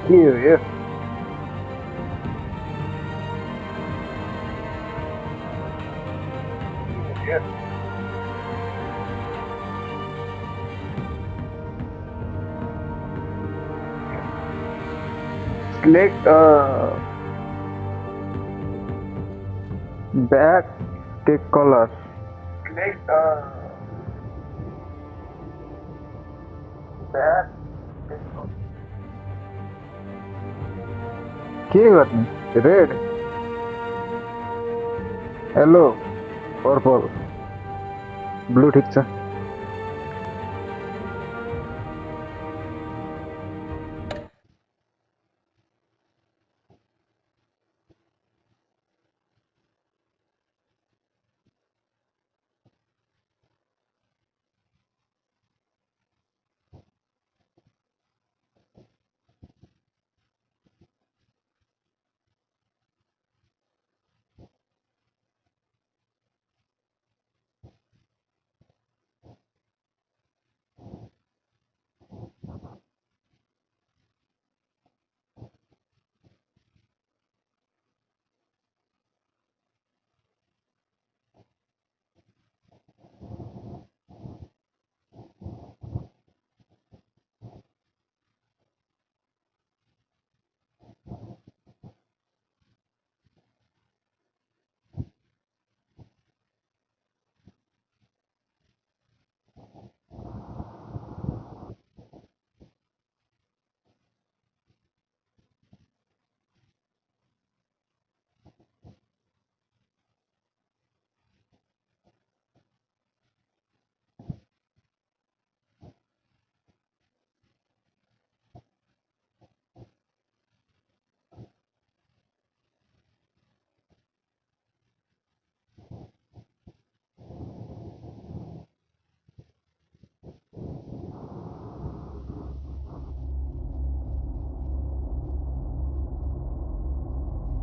के हो यो select back take color select back take color के गर्ने रेड हेलो पर्पल ब्लू ठीक छ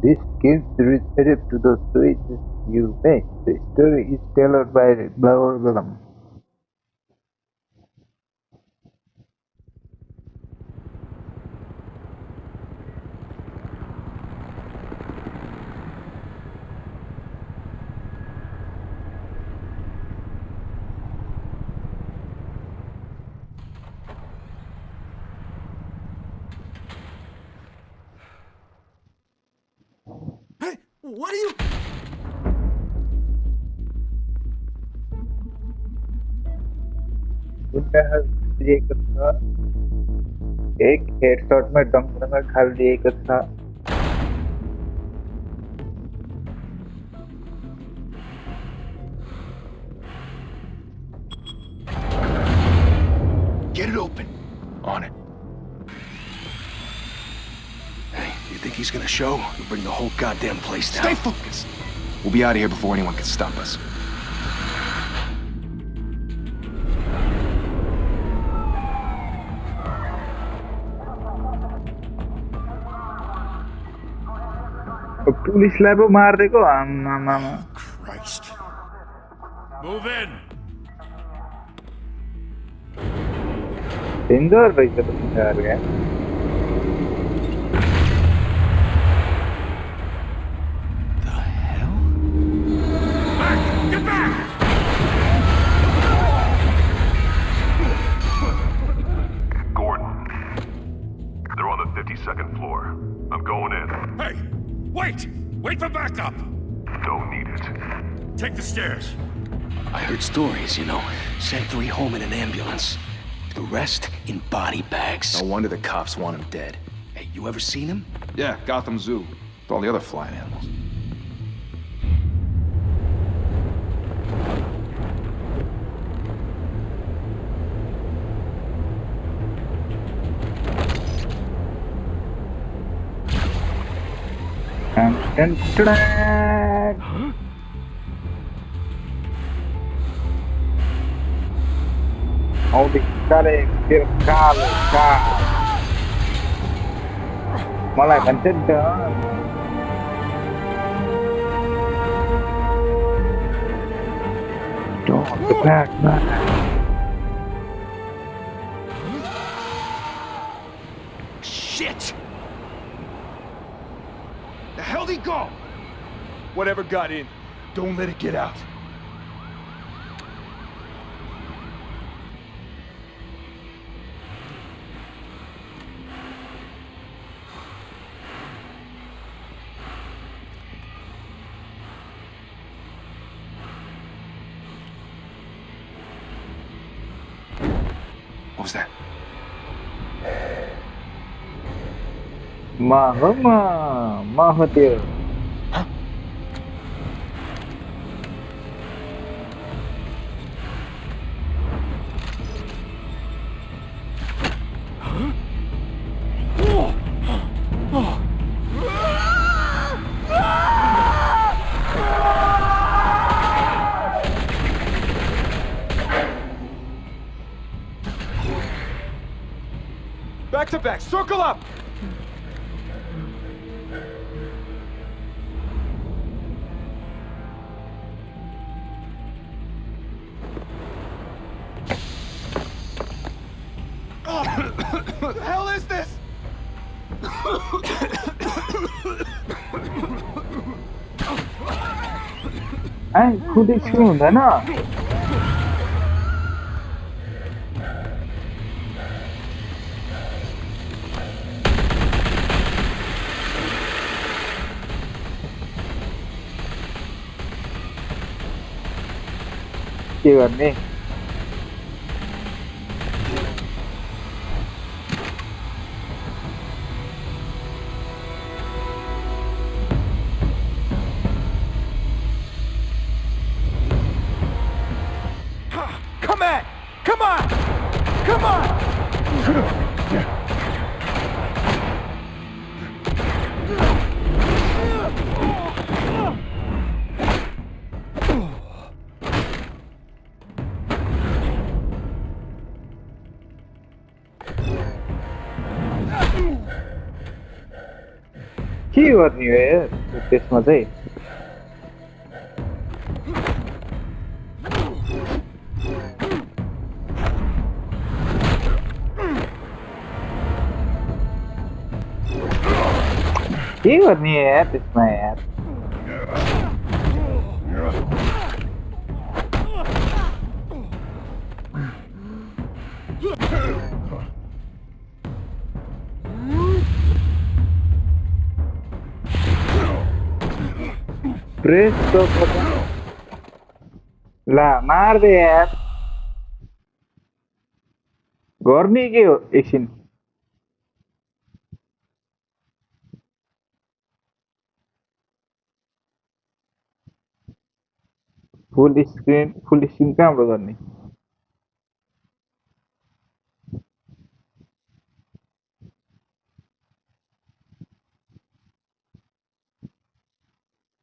This gives relative to the choices you make. The story is tailored by Blauerglam. Hey, what are you? गुन्डाहरू दिएको छ एक हेडसटमा डङ्गरमा खालिदिएको छ Get it open. On it. Hey, you think he's gonna show? We'll bring the whole goddamn place down. Stay focused. We'll be out of here before anyone can stop us. पुलिसलाई पो मार्दिएको आमामा Christ. Move in. Danger रहेछ त गुन्डाहरू यहाँ The hell? Back! Get back! Gordon, they're on the 52nd floor. I'm going in. Hey! Wait! Wait for backup! Don't need it. Take the stairs. I heard stories, you know. Sent 3 home in an ambulance. The rest in body bags. No wonder the cops want him dead. Hey, you ever seen him? Yeah, Gotham Zoo. With all the other flying animals. औधी काले तेरो काल मलाई भन्छ नि त Don't the Batman. Shit! hell'd he go? Whatever got in, don't let it get out. What was that? Mahathir. Huh? Back to back, circle up! What the hell is this? Ai, खुदै छुनु हुँदैन के गर्ने Come on! Come on! Come on! के गर्ने हो यार त्यसमा चाहिँ के गर्ने हो यार त्यसमा यार प्रेस तो ला मार दे यार गर्ने के हो एकछिन फुल स्क्रिन कहाँबाट गर्ने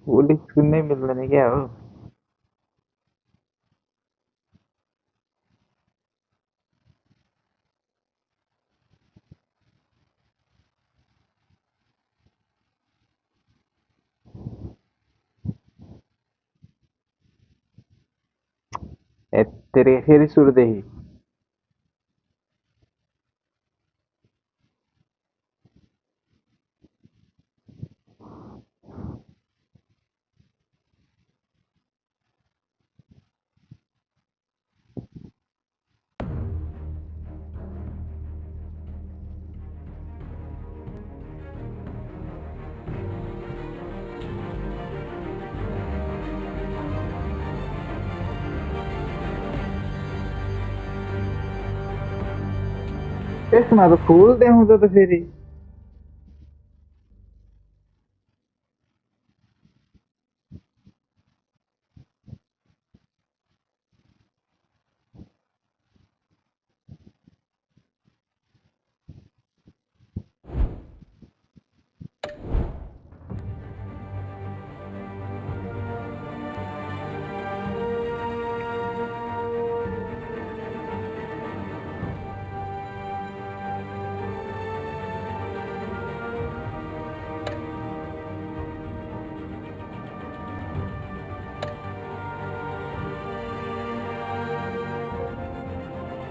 फुल स्क्रिन नै मिल्दैन क्या हो तेरे फेरि सुरुदेखि त्यसमा त फुल देखाउँछ त फेरि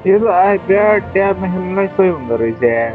यो त बिराट ट्याबमा खेल्नुलाई सही हुँदो रहेछ यार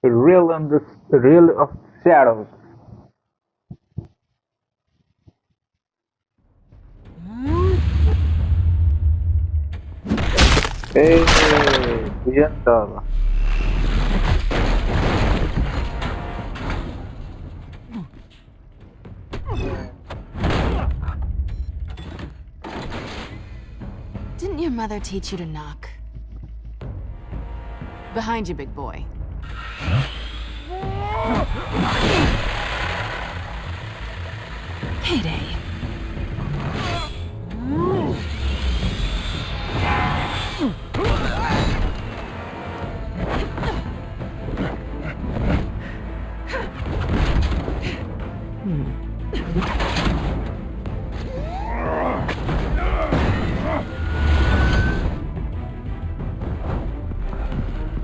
Realm of shadows. Vision todo. Didn't your mother teach you to knock? Behind you, big boy. Payday.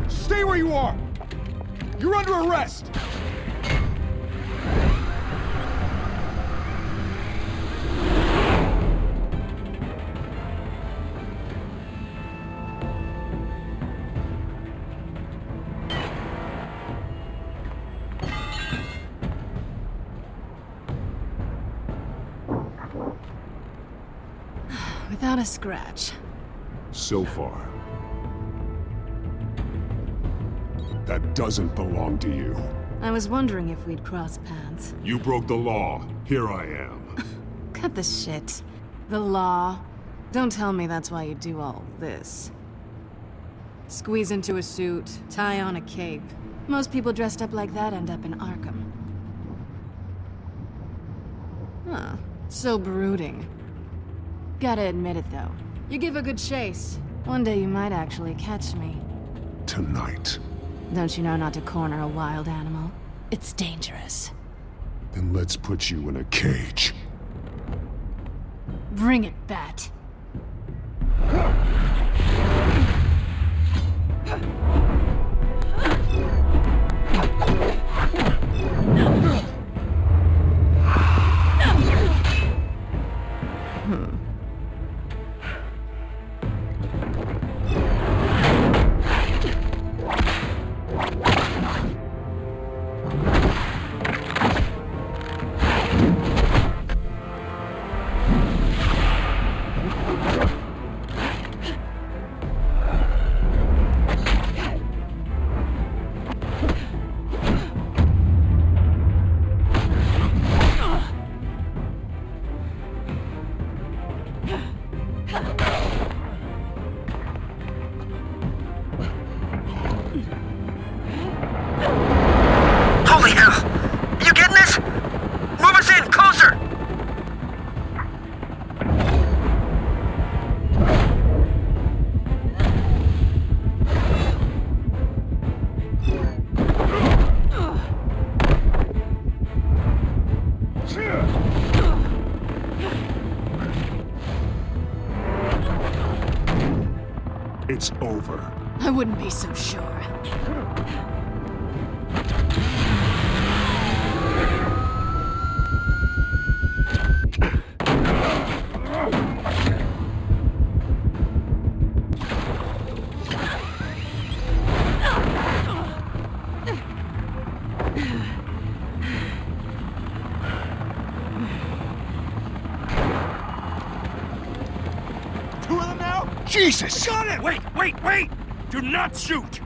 Stay where you are! You're under arrest! Without a scratch. So far. That doesn't belong to you. I was wondering if we'd cross paths. You broke the law. Here I am. Cut the shit. The law. Don't tell me that's why you do all this. Squeeze into a suit, tie on a cape. Most people dressed up like that end up in Arkham. Huh. So brooding. Gotta admit it, though. You give a good chase. One day you might actually catch me. Tonight. Don't you know not to corner a wild animal? It's dangerous. Then let's put you in a cage. Bring it, Bat. Holy hell! You getting this? Move us in, closer! It's over. I wouldn't be so sure. Two of them now? Jesus! Got it! Wait! Do not shoot!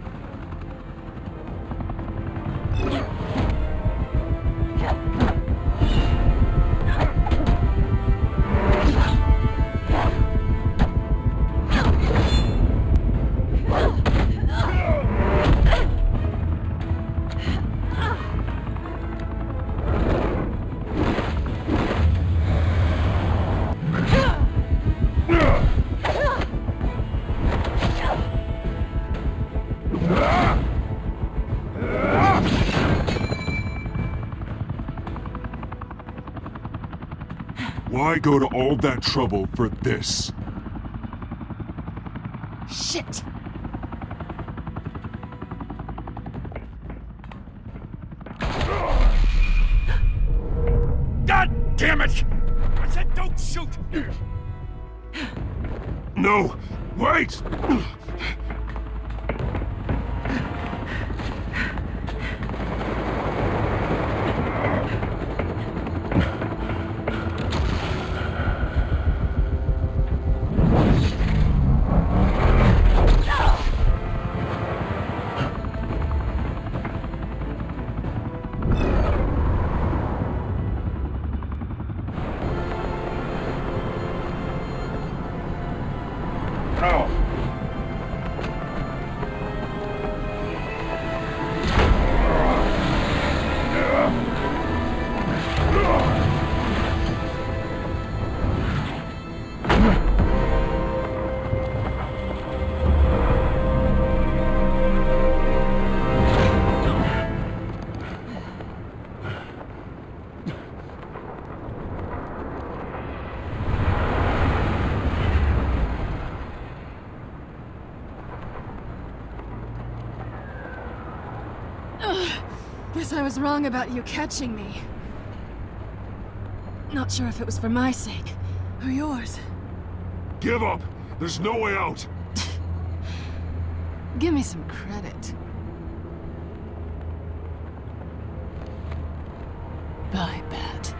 Why go to all that trouble for this? Shit! God damn it! I said don't shoot! No! Wait! Guess I was wrong about you catching me. Not sure if it was for my sake, or yours. Give up! There's no way out! Give me some credit. Bye, Bat.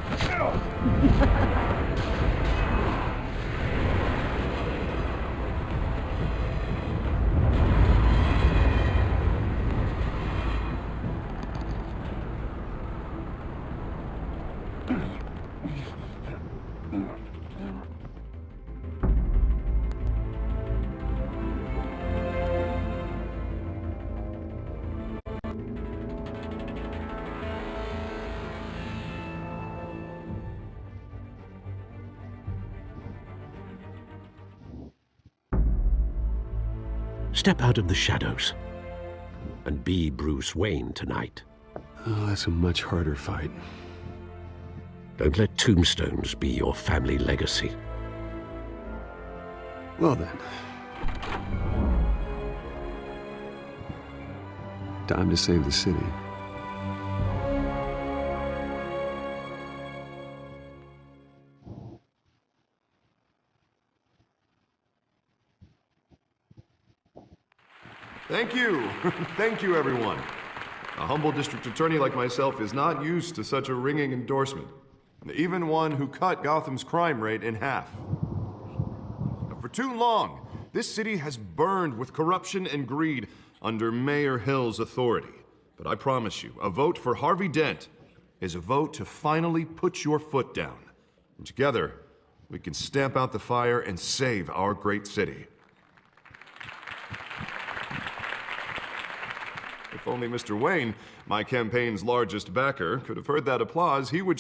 Step out of the shadows and be Bruce Wayne tonight. Oh, that's a much harder fight. Don't let tombstones be your family legacy. Well then. Time to save the city. Thank you. Thank you, everyone. A humble district attorney like myself is not used to such a ringing endorsement. Even one who cut Gotham's crime rate in half. For too long, this city has burned with corruption and greed under Mayor Hill's authority. But I promise you, a vote for Harvey Dent is a vote to finally put your foot down. And together, we can stamp out the fire and save our great city. If only Mr. Wayne, my campaign's largest backer, could have heard that applause, he would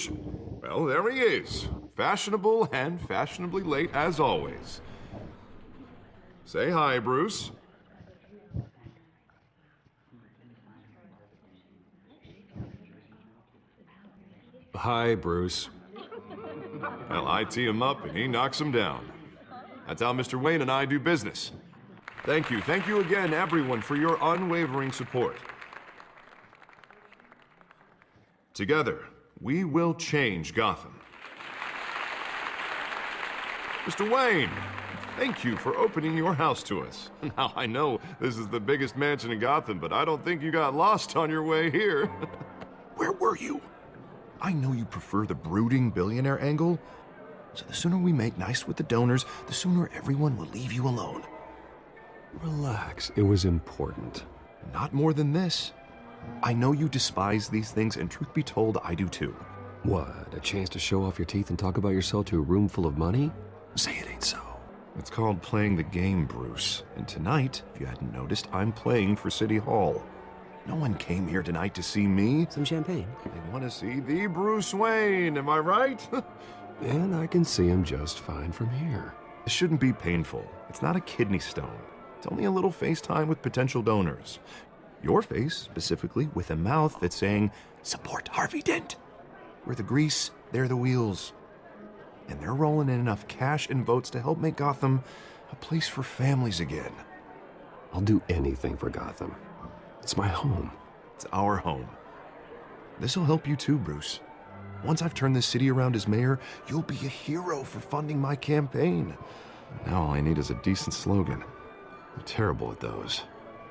well, there he is. Fashionable and fashionably late as always. Say hi, Bruce. Hi, Bruce. Well, I tee him up and he knocks him down. That's how Mr. Wayne and I do business. Thank you again, everyone, for your unwavering support. Together, we will change Gotham. Mr. Wayne, thank you for opening your house to us. Now, I know this is the biggest mansion in Gotham, but I don't think you got lost on your way here. Where were you? I know you prefer the brooding billionaire angle, so the sooner we make nice with the donors, the sooner everyone will leave you alone. Relax, it was important. Not more than this. I know you despise these things, and truth be told, I do too. What, a chance to show off your teeth and talk about yourself to a room full of money? Say it ain't so. It's called playing the game, Bruce. And tonight, if you hadn't noticed, I'm playing for City Hall. No one came here tonight to see me. Some champagne. They want to see the Bruce Wayne, am I right? And I can see him just fine from here. This shouldn't be painful. It's not a kidney stone. It's only a little FaceTime with potential donors. Your face, specifically, with a mouth that's saying, support Harvey Dent. We're the grease, they're the wheels. And they're rolling in enough cash and votes to help make Gotham a place for families again. I'll do anything for Gotham. It's my home. It's our home. This'll help you too, Bruce. Once I've turned this city around as mayor, you'll be a hero for funding my campaign. Now all I need is a decent slogan. I'm terrible at those.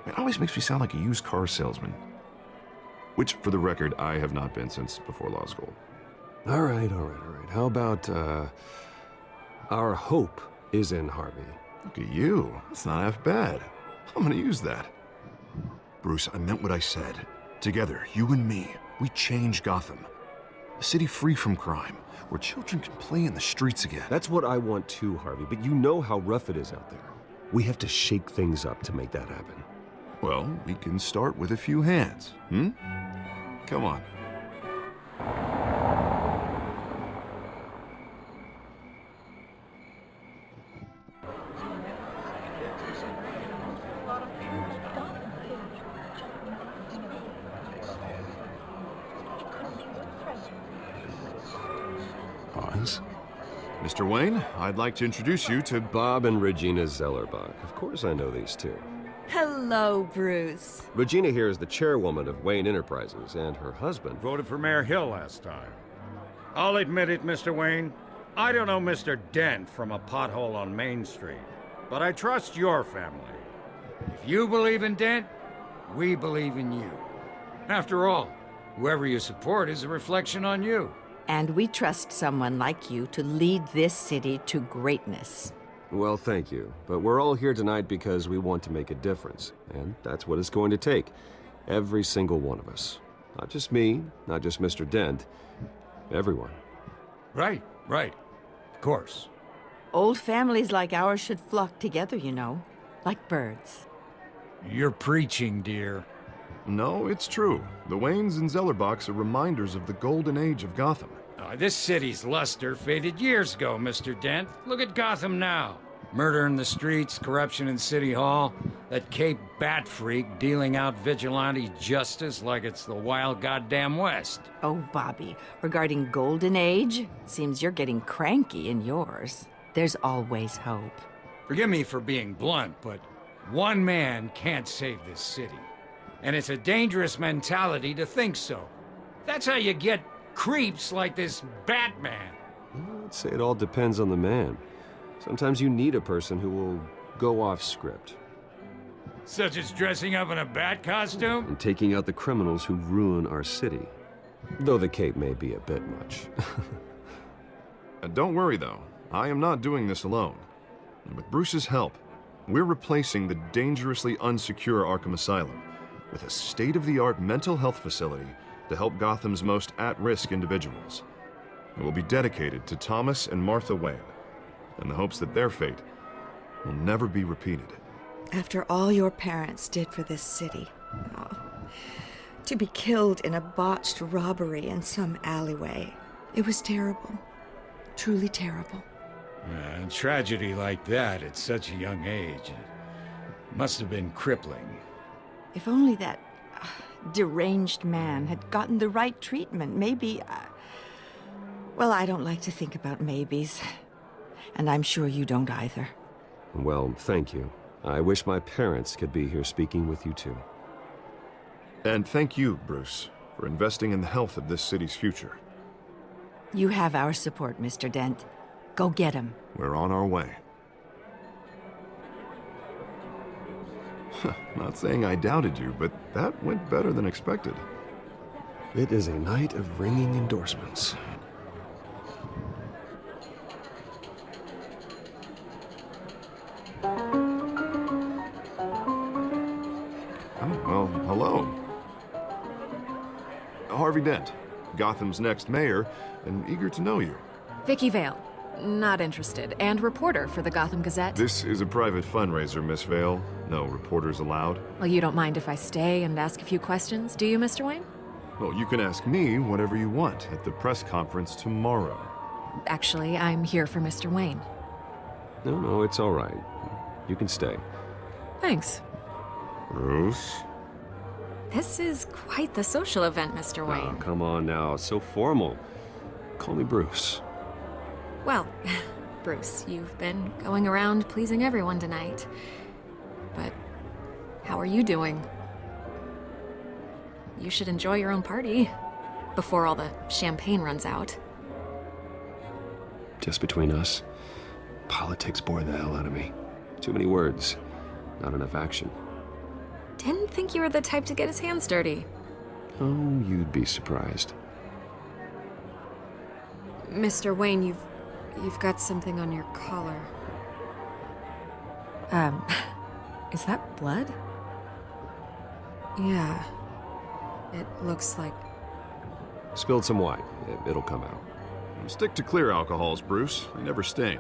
It always makes me sound like a used car salesman. Which, for the record, I have not been since before law school. All right. How about, our hope is in Harvey? Look at you. That's not half bad. I'm gonna use that. Bruce, I meant what I said. Together, you and me, we change Gotham. A city free from crime, where children can play in the streets again. That's what I want too, Harvey, but you know how rough it is out there. We have to shake things up to make that happen. Well, we can start with a few hands, Come on. Pause. Mr. Wayne, I'd like to introduce you to Bob and Regina Zellerbach. Of course I know these two. Hello, Bruce. Regina here is the chairwoman of Wayne Enterprises, and her husband... Voted for Mayor Hill last time. I'll admit it, Mr. Wayne. I don't know Mr. Dent from a pothole on Main Street, but I trust your family. If you believe in Dent, we believe in you. After all, whoever you support is a reflection on you. And we trust someone like you to lead this city to greatness. Well, thank you. But we're all here tonight because we want to make a difference. And that's what it's going to take. Every single one of us. Not just me, not just Mr. Dent. Everyone. Right. Of course. Old families like ours should flock together, you know. Like birds. You're preaching, dear. No, it's true. The Waynes and Zellerbachs are reminders of the golden age of Gotham. This city's luster faded years ago, Mr. Dent. Look at Gotham now. Murder in the streets, corruption in City Hall, that Cape Bat freak dealing out vigilante justice like it's the wild goddamn West. Oh, Bobby, regarding Golden Age, seems you're getting cranky in yours. There's always hope. Forgive me for being blunt, but one man can't save this city. And it's a dangerous mentality to think so. That's how you get creeps like this Batman. I'd say it all depends on the man. Sometimes you need a person who will go off script. Such as dressing up in a bat costume? And taking out the criminals who ruin our city. Though the cape may be a bit much. Don't worry, though. I am not doing this alone. And with Bruce's help, we're replacing the dangerously unsecure Arkham Asylum with a state-of-the-art mental health facility to help Gotham's most at-risk individuals. It will be dedicated to Thomas and Martha Wayne, in the hopes that their fate will never be repeated. After all your parents did for this city, to be killed in a botched robbery in some alleyway, it was terrible. Truly terrible. A tragedy like that at such a young age, it must have been crippling. If only that deranged man had gotten the right treatment, maybe... Well, I don't like to think about maybes. And I'm sure you don't either. Well, thank you. I wish my parents could be here speaking with you too. And thank you, Bruce, for investing in the health of this city's future. You have our support, Mr. Dent. Go get him. We're on our way. Not saying I doubted you, but that went better than expected. It is a night of ringing endorsements. Well, hello. Harvey Dent, Gotham's next mayor, and eager to know you. Vicky Vale. Not interested. And reporter for the Gotham Gazette. This is a private fundraiser, Miss Vale. No reporters allowed. Well, you don't mind if I stay and ask a few questions, do you, Mr. Wayne? Well, you can ask me whatever you want at the press conference tomorrow. Actually, I'm here for Mr. Wayne. No, it's all right. You can stay. Thanks. Bruce? This is quite the social event, Mr. Wayne. Oh, come on now. So formal. Call me Bruce. Well, Bruce, you've been going around pleasing everyone tonight. But how are you doing? You should enjoy your own party before all the champagne runs out. Just between us, politics bore the hell out of me. Too many words, not enough action. Didn't think you were the type to get his hands dirty. Oh, you'd be surprised. Mr. Wayne, you've got something on your collar. Is that blood? Yeah. It looks like... Spilled some wine. It'll come out. Stick to clear alcohols, Bruce. They never stain.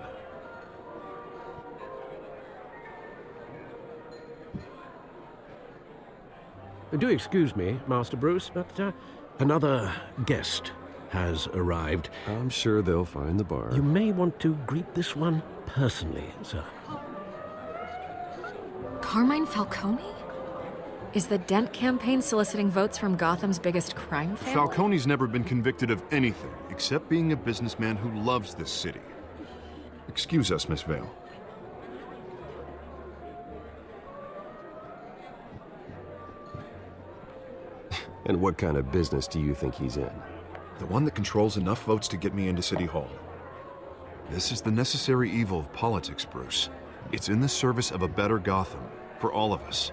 Do excuse me, Master Bruce, but another guest has arrived. I'm sure they'll find the bar. You may want to greet this one personally, sir. Carmine Falcone? Is the Dent campaign soliciting votes from Gotham's biggest crime family? Falcone's never been convicted of anything except being a businessman who loves this city. Excuse us, Miss Vale. And what kind of business do you think he's in? The one that controls enough votes to get me into City Hall. This is the necessary evil of politics, Bruce. It's in the service of a better Gotham, for all of us.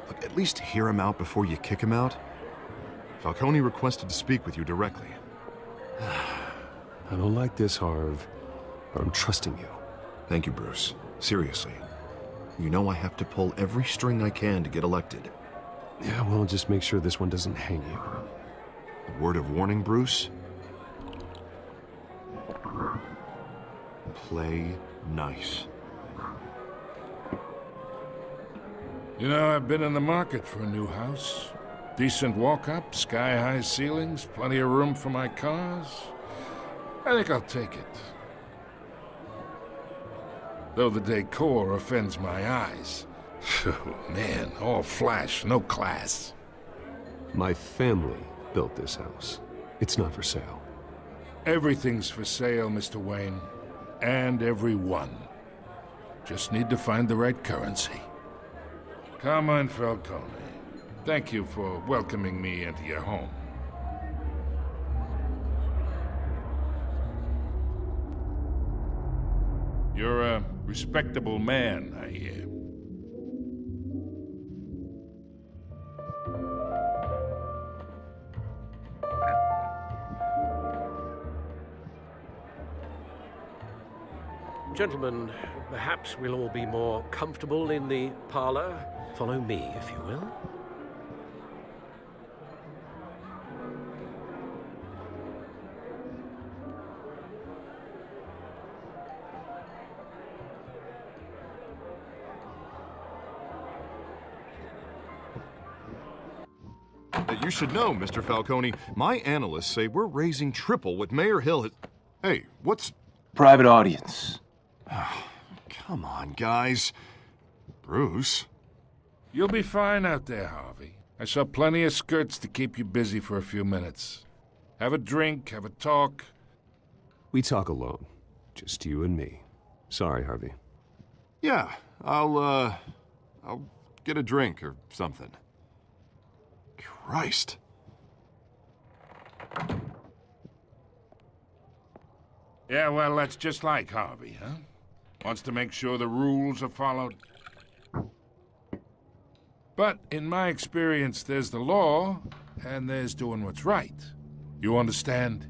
Look, at least hear him out before you kick him out. Falcone requested to speak with you directly. I don't like this, Harv, but I'm trusting you. Thank you, Bruce. Seriously. You know I have to pull every string I can to get elected. Yeah, well, just make sure this one doesn't hang you. A word of warning, Bruce? Play nice. You know, I've been in the market for a new house. Decent walk-up, sky-high ceilings, plenty of room for my cars. I think I'll take it. Though the decor offends my eyes. Oh, man, all flash, no class. My family built this house. It's not for sale. Everything's for sale, Mr. Wayne. And everyone. Just need to find the right currency. Come on, Falcone. Thank you for welcoming me into your home. You're a respectable man, I hear. Gentlemen, perhaps we'll all be more comfortable in the parlor. Follow me, if you will. You should know, Mr. Falcone, my analysts say we're raising triple what Mayor Hill has... Hey, what's... Private audience. Come on, guys. Bruce? You'll be fine out there, Harvey. I saw plenty of skirts to keep you busy for a few minutes. Have a drink, have a talk. We talk alone. Just you and me. Sorry, Harvey. Yeah, I'll get a drink or something. Christ. Yeah, well, that's just like Harvey, huh? Wants to make sure the rules are followed. But in my experience, there's the law, and there's doing what's right. You understand?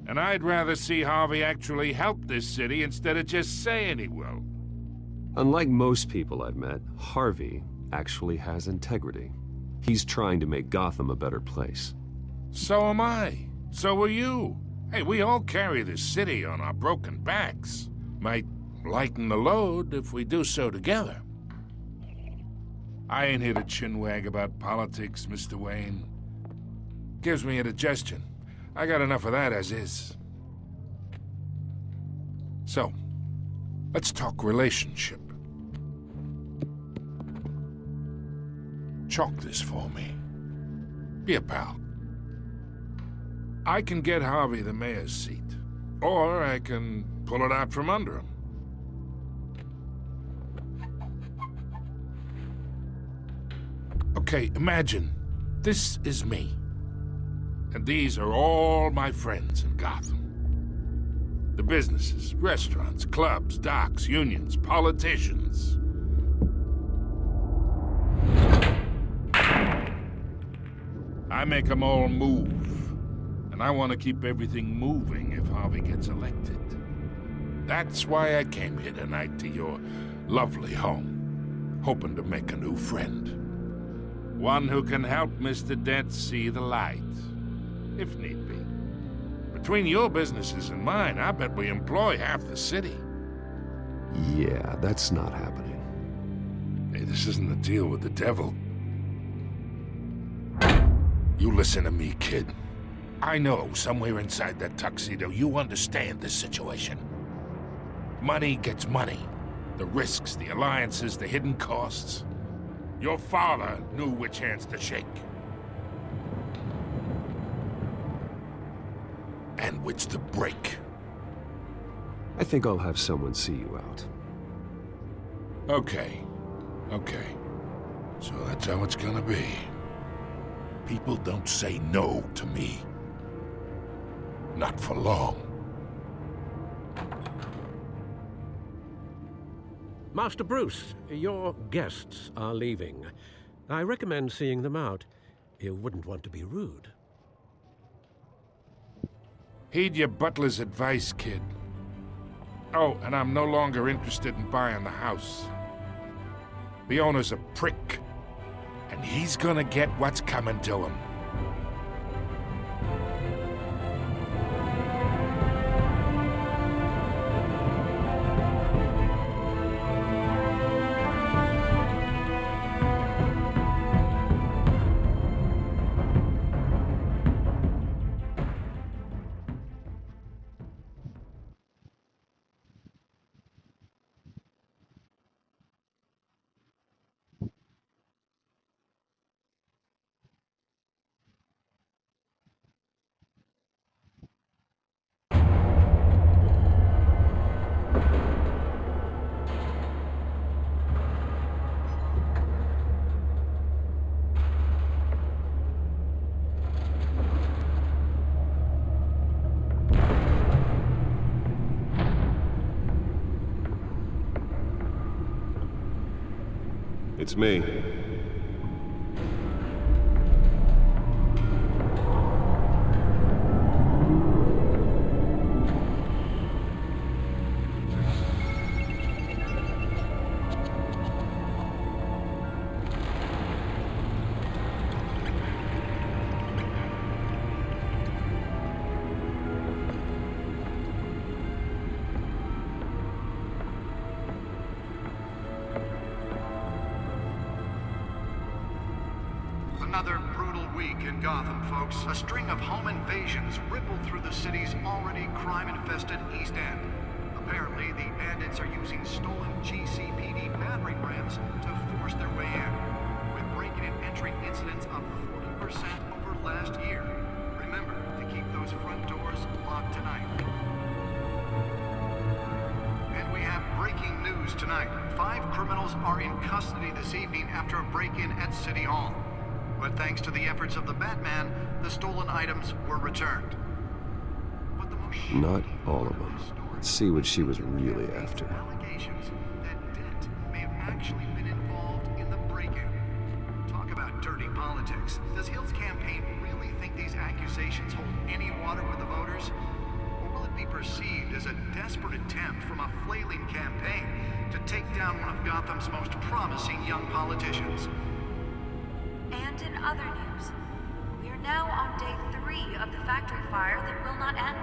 And I'd rather see Harvey actually help this city instead of just saying he will. Unlike most people I've met, Harvey actually has integrity. He's trying to make Gotham a better place. So am I. So are you. Hey, we all carry this city on our broken backs. Might lighten the load if we do so together. I ain't here to chinwag about politics, Mr. Wayne. Gives me indigestion. I got enough of that as is. So, let's talk relationship. Chalk this for me. Be a pal. I can get Harvey the mayor's seat, or I can pull it out from under him. Okay, imagine this is me, and these are all my friends in Gotham. The businesses, restaurants, clubs, docks, unions, politicians. I make them all move. And I want to keep everything moving if Harvey gets elected. That's why I came here tonight to your lovely home, hoping to make a new friend. One who can help Mr. Dent see the light, if need be. Between your businesses and mine, I bet we employ half the city. Yeah, that's not happening. Hey, this isn't a deal with the devil. You listen to me, kid. I know somewhere inside that tuxedo you understand this situation. Money gets money. The risks, the alliances, the hidden costs. Your father knew which hands to shake. And which to break. I think I'll have someone see you out. Okay. Okay. So that's how it's gonna be. People don't say no to me. Not for long. Master Bruce, your guests are leaving. I recommend seeing them out. You wouldn't want to be rude. Heed your butler's advice, kid. Oh, and I'm no longer interested in buying the house. The owner's a prick, and he's gonna get what's coming to him. It's me. Another brutal week in Gotham, folks. A string of home invasions rippled through the city's already crime-infested East End. Apparently, the bandits are using stolen GCPD battering rams to force their way in, with break-in and entry incidents up 40% over last year. Remember to keep those front doors locked tonight. And we have breaking news tonight. 5 criminals are in custody this evening after a break-in at City Hall. But thanks to the efforts of the Batman, the stolen items were returned. But the most Not all of them. Let's see what she was really after. allegations that Dent may have actually been involved in the break-in. Talk about dirty politics. Does Hill's campaign really think these accusations hold any water with the voters? Or will it be perceived as a desperate attempt from a flailing campaign to take down one of Gotham's most promising young politicians? And in other news, we are now on day 3 of the factory fire that will not end.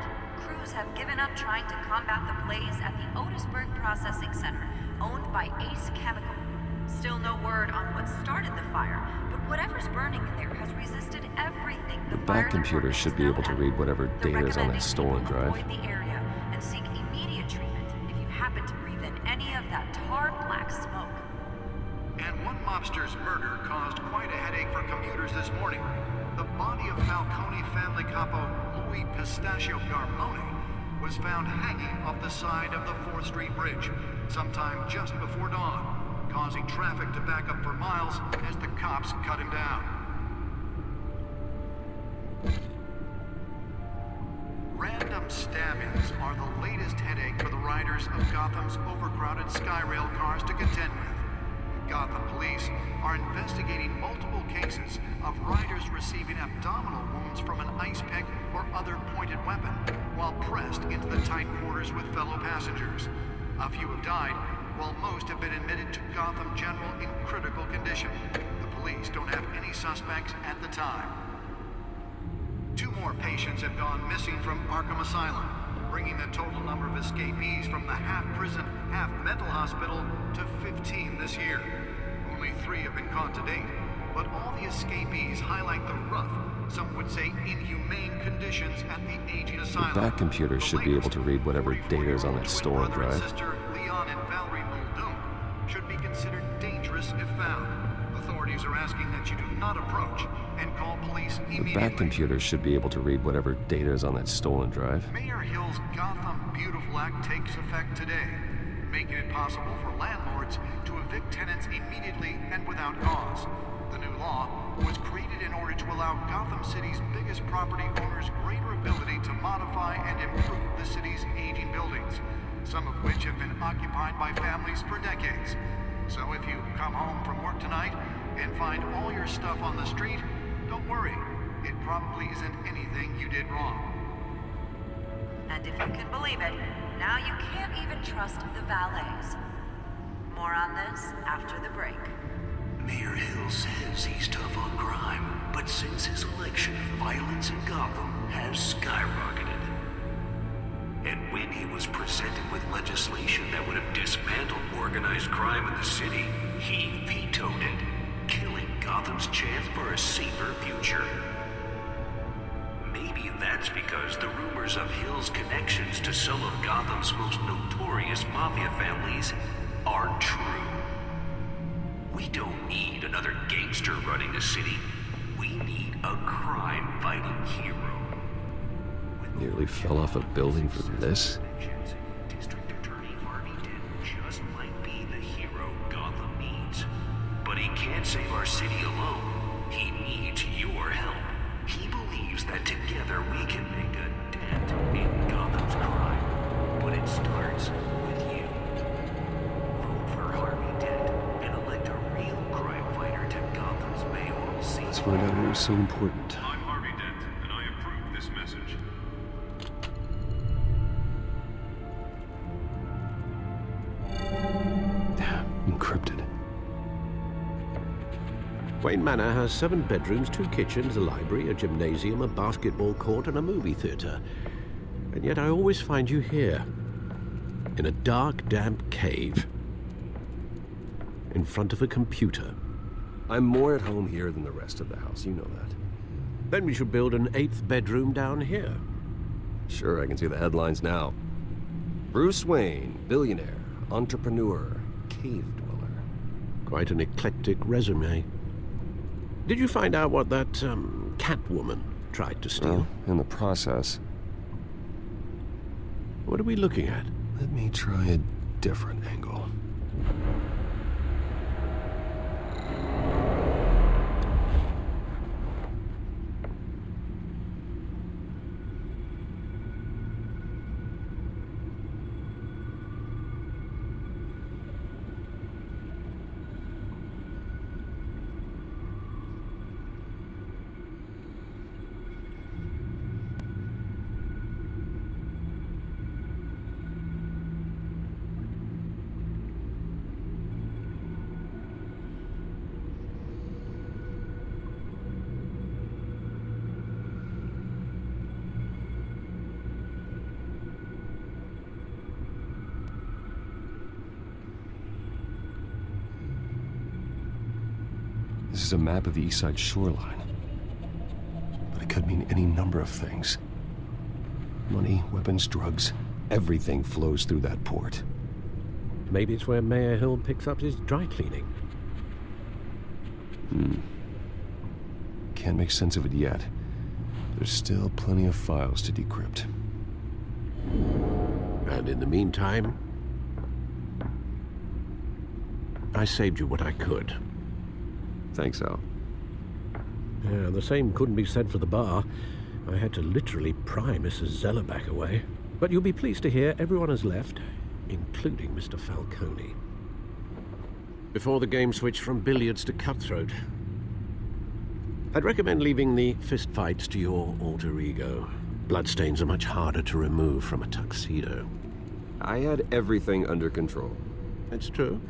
Crews have given up trying to combat the blaze at the Otisburg Processing Center, owned by Ace Chemical. Still no word on what started the fire, but whatever's burning in there has resisted everything the fire Back computer should be able to read whatever data is on that stolen drive. avoid the area and seek immediate treatment if you happen to breathe in any of that tar black smoke. And one mobster's murder caused quite a headache for commuters this morning. The body of Falcone family capo Louis Pistachio Garmone was found hanging off the side of the 4th Street Bridge sometime just before dawn, causing traffic to back up for miles as the cops cut him down. Random stabbings are the latest headache for the riders of Gotham's overcrowded Skyrail cars to contend with. Gotham police are investigating multiple cases of riders receiving abdominal wounds from an ice pick or other pointed weapon while pressed into the tight quarters with fellow passengers. A few have died, while most have been admitted to Gotham General in critical condition. The police don't have any suspects at the time. 2 more patients have gone missing from Arkham Asylum, bringing the total number of escapees from the half-prison, half-mental hospital to 15 this year. Only 3 have been caught to date, but all the escapees highlight the rough, some would say inhumane conditions at the aging asylum. Back computer should be able to read whatever data is on that stolen Brother and drive. sister Leon and Valerie Muldoon should be considered dangerous if found. Authorities are asking that you do not approach and call police immediately. Back computer should be able to read whatever data is on that stolen drive. Mayor Hill's Gotham Beautiful Act takes effect today, making it possible for landlords to evict tenants immediately and without cause. The new law was created in order to to allow Gotham City's biggest property owners greater ability to modify and improve the city's aging buildings, some of which have been occupied by families for decades. So if you come home from work tonight and find all your stuff on the street, don't worry. It probably isn't anything you did wrong. And if you can believe it, now you can't even trust the valets. More on this after the break. Mayor Hill says he's tough on crime, but since his election, violence in Gotham has skyrocketed. And when he was presented with legislation that would have dismantled organized crime in the city, he vetoed it, killing Gotham's chance for a safer future. Maybe that's because the rumors of Hill's connections to some of Gotham's most notorious mafia families aren't true. We don't need another gangster running the city. We need a crime-fighting hero. Nearly fell off a building for this? District Attorney Harvey Dent just might be the hero Gotham needs. But he can't save our city alone. He needs your help. He believes that together we can make a dent in Gotham's crime. But it starts with you. Vote for Harvey Dent and elect a real crime fighter to Gotham's mayoral seat. Let's find out who's so important. I'm Harvey Dent, and I approve this message. Encrypted. Wayne Manor has 7 bedrooms, 2 kitchens, a library, a gymnasium, a basketball court, and a movie theater. And yet I always find you here, in a dark, damp cave, in front of a computer. I'm more at home here than the rest of the house, you know that. Then we should build an 8th bedroom down here. Sure, I can see the headlines now. Bruce Wayne, billionaire, entrepreneur, cave dweller. Quite an eclectic resume. Did you find out what that, Catwoman tried to steal? Well, in the process. What are we looking at? Let me try a different angle. This is a map of the East Side shoreline. But it could mean any number of things. Money, weapons, drugs, everything flows through that port. Maybe it's where Mayor Hill picks up his dry cleaning. Can't make sense of it yet. There's still plenty of files to decrypt. And in the meantime, I saved you what I could. Thanks, Al. Yeah, the same couldn't be said for the bar. I had to literally pry Mrs. Zellerback away. But you'll be pleased to hear everyone has left, including Mr. Falcone. Before the game switched from billiards to cutthroat. I'd recommend leaving the fistfights to your alter ego. Bloodstains are much harder to remove from a tuxedo. I had everything under control. It's true.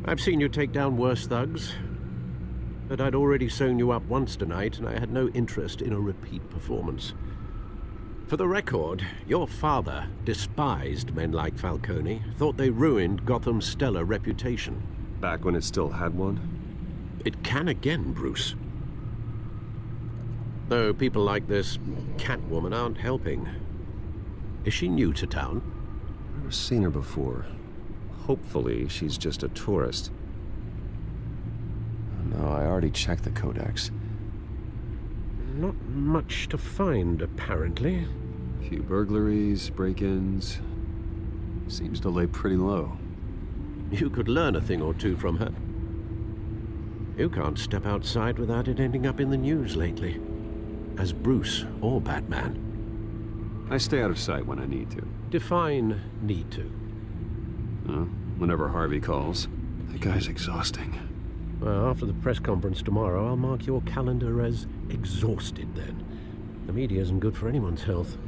I've seen you take down worse thugs. But I'd already sewn you up once tonight, and I had no interest in a repeat performance. For the record, your father despised men like Falcone, thought they ruined Gotham's stellar reputation. Back when it still had one? It can again, Bruce. Though people like this Catwoman aren't helping. Is she new to town? Never seen her before. Hopefully, she's just a tourist. No, I already checked the codex. Not much to find, apparently. A few burglaries, break-ins. Seems to lay pretty low. You could learn a thing or two from her. You can't step outside without it ending up in the news lately. As Bruce or Batman. I stay out of sight when I need to. Define need to. Whenever Harvey calls. That guy's exhausting. Well, after the press conference tomorrow, I'll mark your calendar as exhausted then. The media isn't good for anyone's health.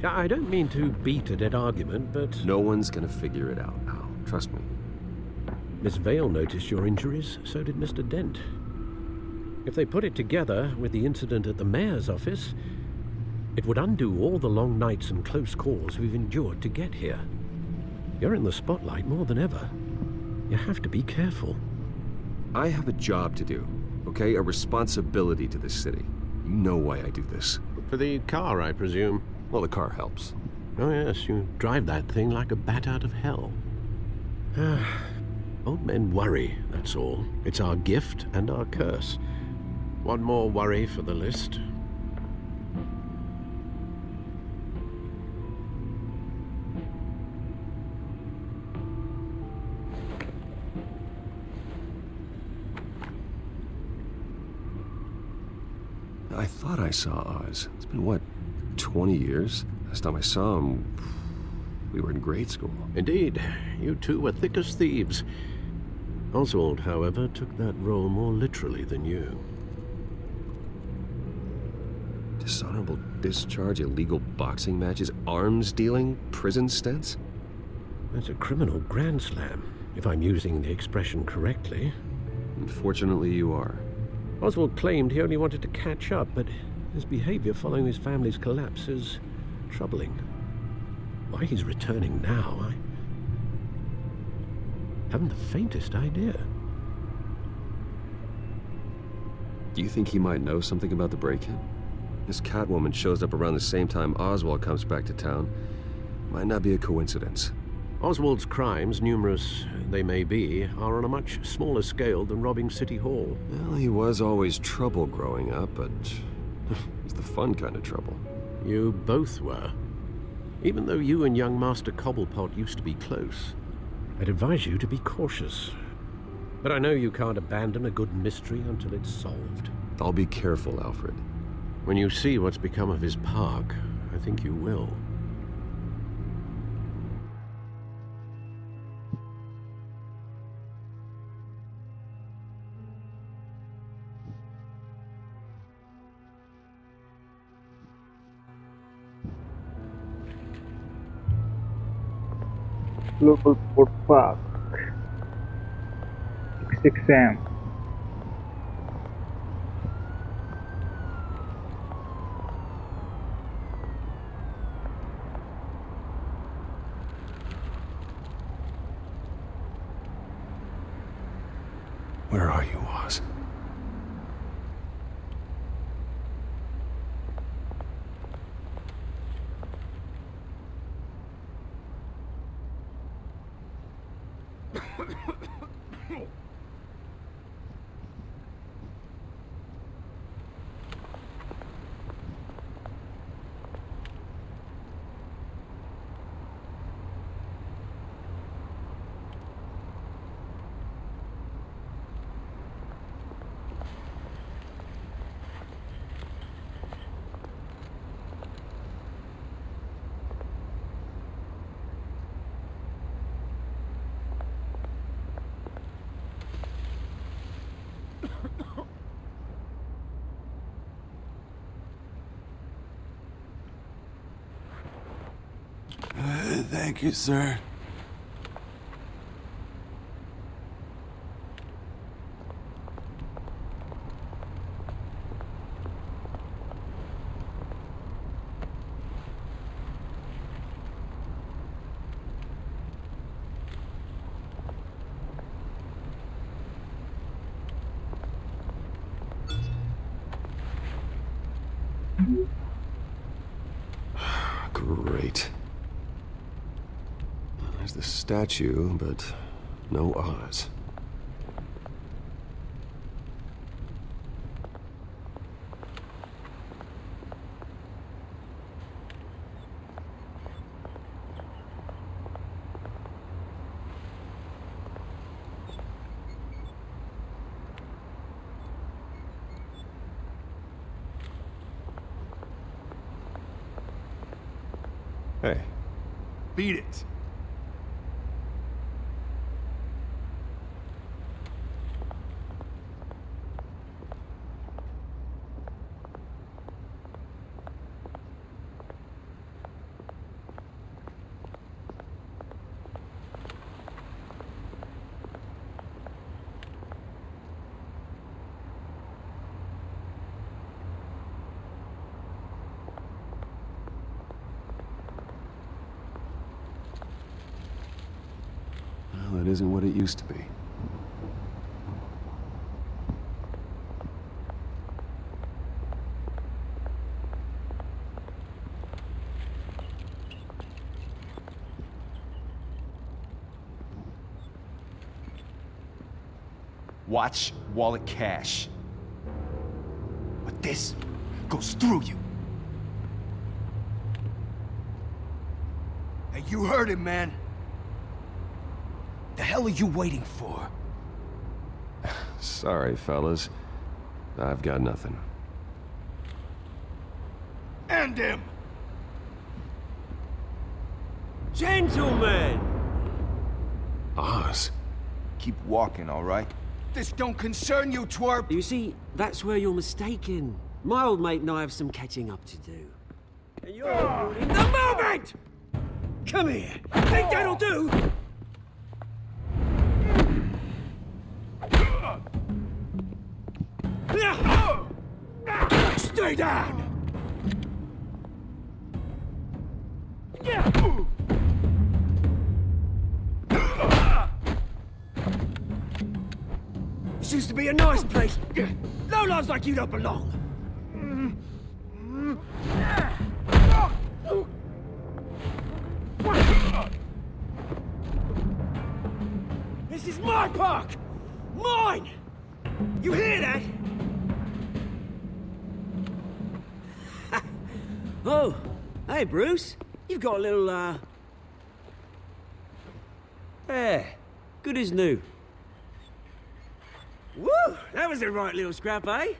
I don't mean to beat a dead argument, but... No one's gonna figure it out now. Trust me. Miss Vale noticed your injuries, so did Mr. Dent. If they put it together with the incident at the mayor's office, it would undo all the long nights and close calls we've endured to get here. You're in the spotlight more than ever. You have to be careful. I have a job to do, okay? A responsibility to this city. You know why I do this. For the car, I presume. Well, the car helps. Oh yes, you drive that thing like a bat out of hell. Old men worry, that's all. It's our gift and our curse. One more worry for the list. I thought I saw Oz. It's been, what, 20 years? Last time I saw him, we were in grade school. Indeed. You two were thick as thieves. Oswald, however, took that role more literally than you. Dishonorable discharge, illegal boxing matches, arms dealing, prison stints? That's a criminal grand slam, if I'm using the expression correctly. Unfortunately, you are. Oswald claimed he only wanted to catch up, but his behavior following his family's collapse is troubling. Why he's returning now, I haven't the faintest idea. Do you think he might know something about the break-in? This Catwoman shows up around the same time Oswald comes back to town. Might not be a coincidence. Oswald's crimes, numerous they may be, are on a much smaller scale than robbing City Hall. Well, he was always trouble growing up, but it's the fun kind of trouble. You both were. Even though you and young Master Cobblepot used to be close, I'd advise you to be cautious. But I know you can't abandon a good mystery until it's solved. I'll be careful, Alfred. When you see what's become of his park, I think you will. Global Sport Park, 6 a.m. Where are you, Oz? Thank you, sir. Great. There's the statue, but no Oz. Hey. Beat it. Well, it isn't what it used to be. Watch wallet cash. But this goes through you. Hey, you heard him, man. The hell are you waiting for? Sorry, fellas. I've got nothing. End him! Gentlemen! Oz. Keep walking, all right? This don't concern you, twerp! You see, that's where you're mistaken. My old mate and I have some catching up to do. And you're ruining the moment! Come here! Think that'll do? Stay down! This used to be a nice place. No lives like you don't belong. This is my park! Mine! You hear that? Oh, hey, Bruce. You've got a little, There. Good as new. Woo! That was a right little scrap, eh?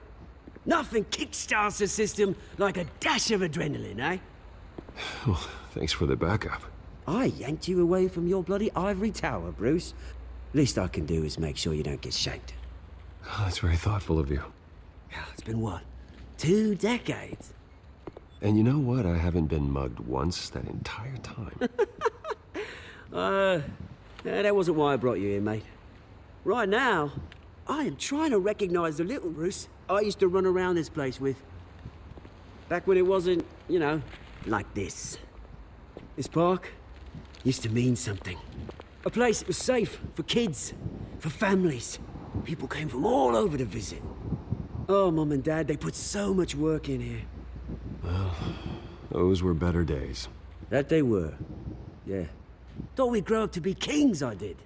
Nothing kickstarts the system like a dash of adrenaline, eh? Well, thanks for the backup. I yanked you away from your bloody ivory tower, Bruce. Least I can do is make sure you don't get shanked. Oh, that's very thoughtful of you. It's been what? 2 decades? And you know what? I haven't been mugged once that entire time. That wasn't why I brought you here, mate. Right now, I am trying to recognize the little Bruce I used to run around this place with. Back when it wasn't, you know, like this. This park used to mean something. A place that was safe for kids, for families. People came from all over to visit. Oh, Mum and Dad, they put so much work in here. Well, those were better days. That they were, yeah. Thought we'd grow up to be kings, I did.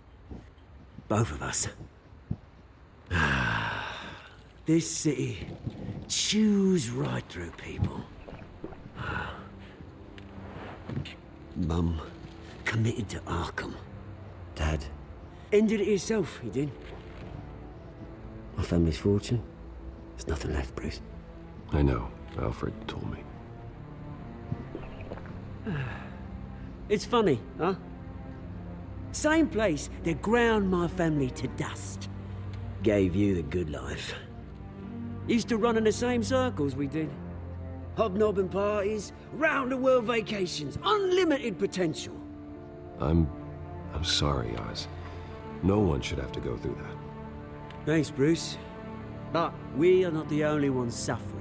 Both of us. This city chews right through people. Mum committed to Arkham. Dad ended it himself, he did. My family's fortune, there's nothing left, Bruce. I know. Alfred told me. It's funny, huh? Same place that ground my family to dust. Gave you the good life. Used to run in the same circles we did. Hobnobbing parties, round-the-world vacations, unlimited potential. I'm sorry, Oz. No one should have to go through that. Thanks, Bruce. But we are not the only ones suffering.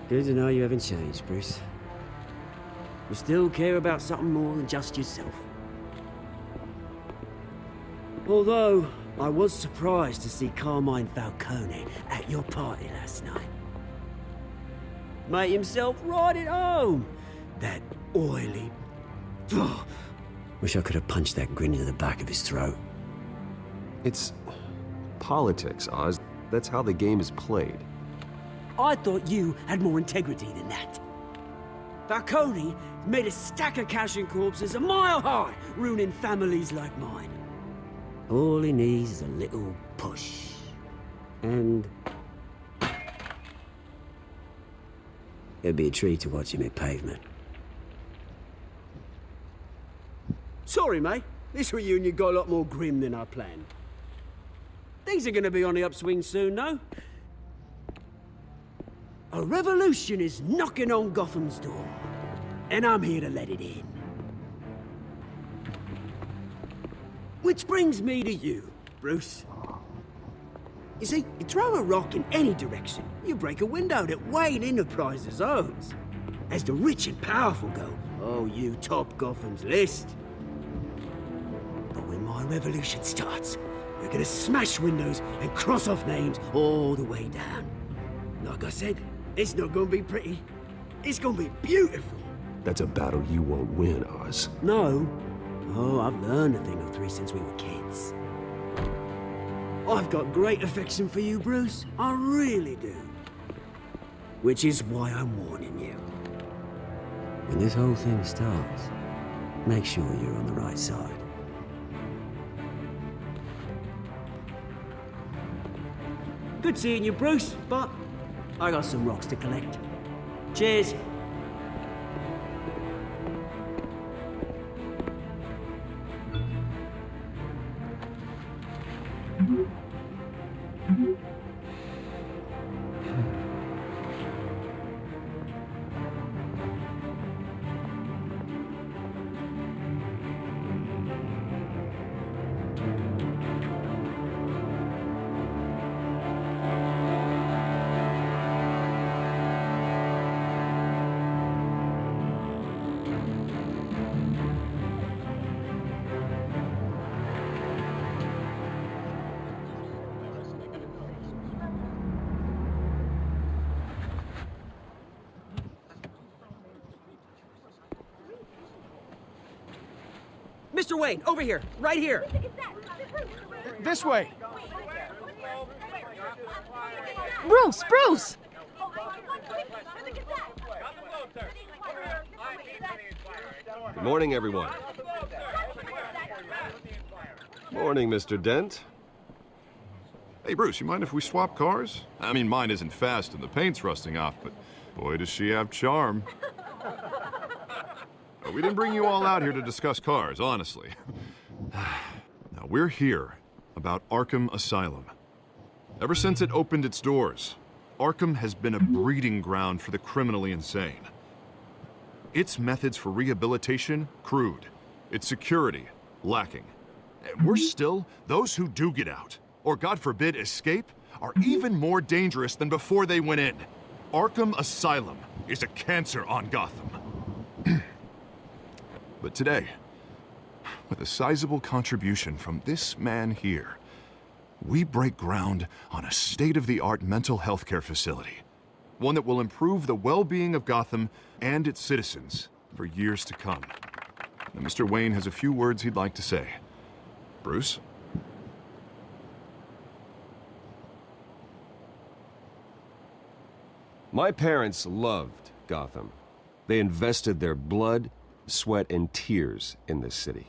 Good to know you haven't changed, Bruce. You still care about something more than just yourself. Although, I was surprised to see Carmine Falcone at your party last night. Made himself right at home. That oily... Oh, wish I could have punched that grin into the back of his throat. It's politics, Oz. That's how the game is played. I thought you had more integrity than that. Falcone made a stack of cash and corpses a mile high, ruining families like mine. All he needs is a little push. And... it'd be a treat to watch him hit pavement. Sorry, mate. This reunion got a lot more grim than I planned. Things are gonna be on the upswing soon, though. A revolution is knocking on Gotham's door, and I'm here to let it in. Which brings me to you, Bruce. You see, you throw a rock in any direction, you break a window that Wayne Enterprises owns. As the rich and powerful go, oh, you top Gotham's list. But when my revolution starts, we're gonna smash windows and cross off names all the way down. Like I said, it's not gonna be pretty. It's gonna be beautiful. That's a battle you won't win, Oz. No. Oh, I've learned a thing or three since we were kids. I've got great affection for you, Bruce. I really do. Which is why I'm warning you. When this whole thing starts, make sure you're on the right side. Good seeing you, Bruce, but I got some rocks to collect. Cheers. Mr. Wayne, over here, right here. This way. Bruce, Bruce! Good morning, everyone. Morning, Mr. Dent. Hey, Bruce, you mind if we swap cars? I mean, mine isn't fast and the paint's rusting off, but boy, does she have charm. We didn't bring you all out here to discuss cars, honestly. Now, we're here about Arkham Asylum. Ever since it opened its doors, Arkham has been a breeding ground for the criminally insane. Its methods for rehabilitation, crude. Its security, lacking. And worse still, those who do get out, or God forbid escape, are even more dangerous than before they went in. Arkham Asylum is a cancer on Gotham. But today, with a sizable contribution from this man here, we break ground on a state-of-the-art mental health care facility. One that will improve the well-being of Gotham and its citizens for years to come. Now, Mr. Wayne has a few words he'd like to say. Bruce? My parents loved Gotham. They invested their blood, sweat, and tears in this city.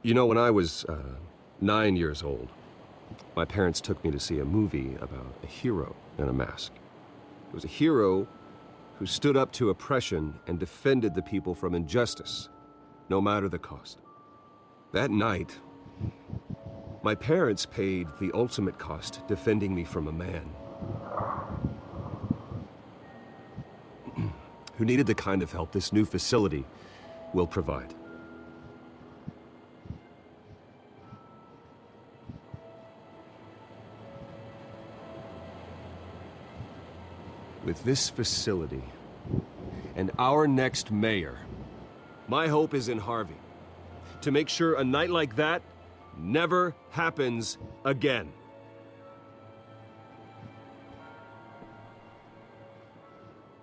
You know, when I was 9 years old, my parents took me to see a movie about a hero in a mask. It was a hero who stood up to oppression and defended the people from injustice, no matter the cost. That night, my parents paid the ultimate cost defending me from a man who needed the kind of help this new facility will provide. With this facility and our next mayor, my hope is in Harvey, to make sure a night like that never happens again.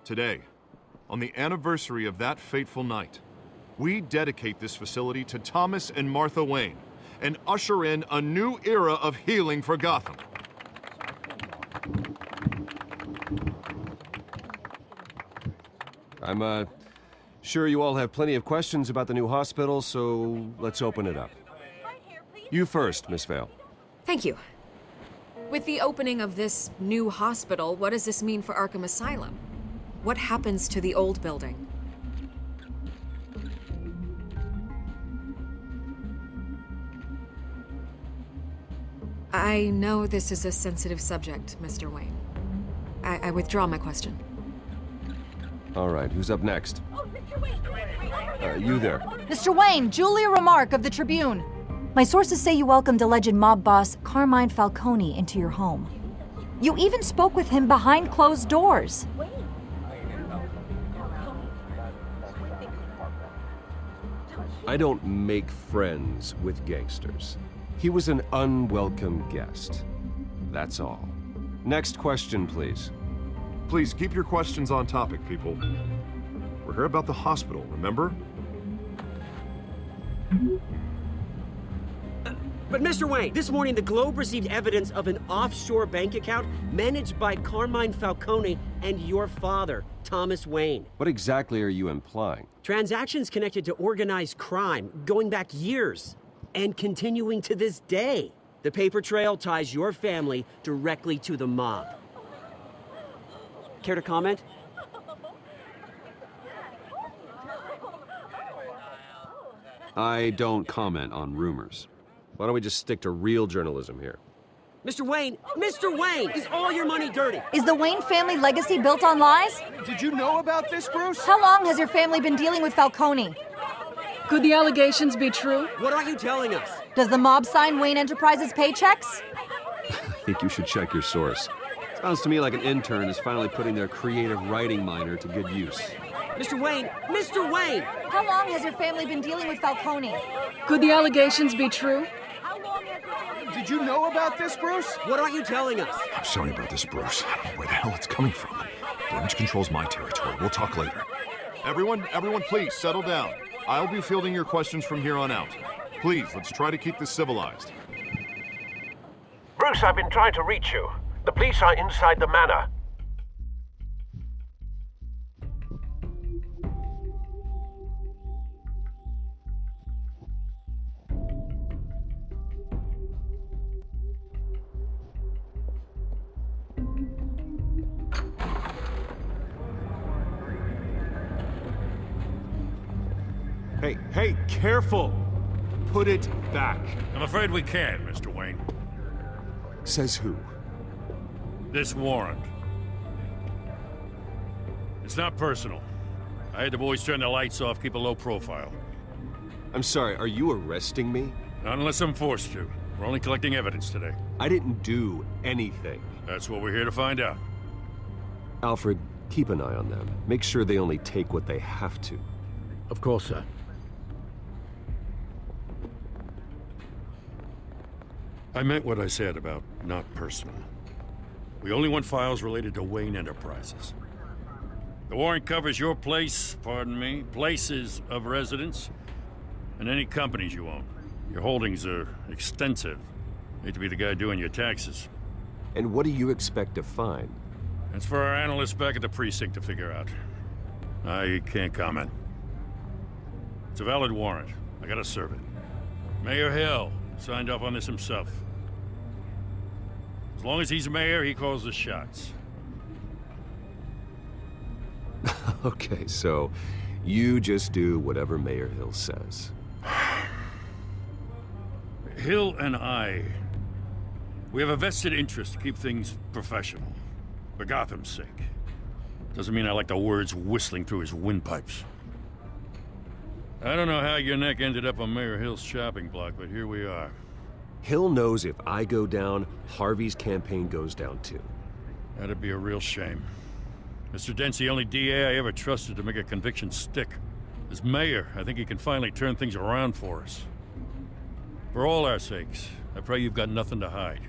Today, on the anniversary of that fateful night, we dedicate this facility to Thomas and Martha Wayne and usher in a new era of healing for Gotham. I'm sure you all have plenty of questions about the new hospital, so let's open it up. You first, Miss Vale. Thank you. With the opening of this new hospital, what does this mean for Arkham Asylum? What happens to the old building? I know this is a sensitive subject, Mr. Wayne. I withdraw my question. All right, who's up next? You there. Mr. Wayne, Julia Remark of the Tribune. My sources say you welcomed alleged mob boss Carmine Falcone into your home. You even spoke with him behind closed doors. I don't make friends with gangsters. He was an unwelcome guest. That's all. Next question, please. Please, keep your questions on topic, people. We're here about the hospital, remember? But Mr. Wayne, this morning the Globe received evidence of an offshore bank account managed by Carmine Falcone and your father, Thomas Wayne. What exactly are you implying? Transactions connected to organized crime going back years and continuing to this day. The paper trail ties your family directly to the mob. Care to comment? I don't comment on rumors. Why don't we just stick to real journalism here? Mr. Wayne, is all your money dirty? Is the Wayne family legacy built on lies? Did you know about this, Bruce? How long has your family been dealing with Falcone? Could the allegations be true? What are you telling us? Does the mob sign Wayne Enterprises paychecks? I think you should check your source. Sounds to me like an intern is finally putting their creative writing minor to good use. Mr. Wayne! How long has your family been dealing with Falcone? Could the allegations be true? Did you know about this, Bruce? What are you telling us? I'm sorry about this, Bruce. I don't know where the hell it's coming from. Damage control's my territory. We'll talk later. Everyone, please, settle down. I'll be fielding your questions from here on out. Please, let's try to keep this civilized. Bruce, I've been trying to reach you. The police are inside the manor. Hey, careful! Put it back. I'm afraid we can't, Mr. Wayne. Says who? This warrant. It's not personal. I had the boys turn the lights off, keep a low profile. I'm sorry, are you arresting me? Not unless I'm forced to. We're only collecting evidence today. I didn't do anything. That's what we're here to find out. Alfred, keep an eye on them. Make sure they only take what they have to. Of course, sir. I meant what I said about not personal. We only want files related to Wayne Enterprises. The warrant covers your place, places of residence, and any companies you own. Your holdings are extensive. Need to be the guy doing your taxes. And what do you expect to find? That's for our analysts back at the precinct to figure out. I can't comment. It's a valid warrant. I gotta serve it. Mayor Hill signed off on this himself. As long as he's mayor, he calls the shots. Okay, so you just do whatever Mayor Hill says. Hill and we have a vested interest to keep things professional. For Gotham's sake. Doesn't mean I like the words whistling through his windpipes. I don't know how your neck ended up on Mayor Hill's shopping block, but here we are. Hill knows if I go down, Harvey's campaign goes down too. That'd be a real shame. Mr. Dent's the only DA I ever trusted to make a conviction stick. As mayor, I think he can finally turn things around for us. For all our sakes, I pray you've got nothing to hide.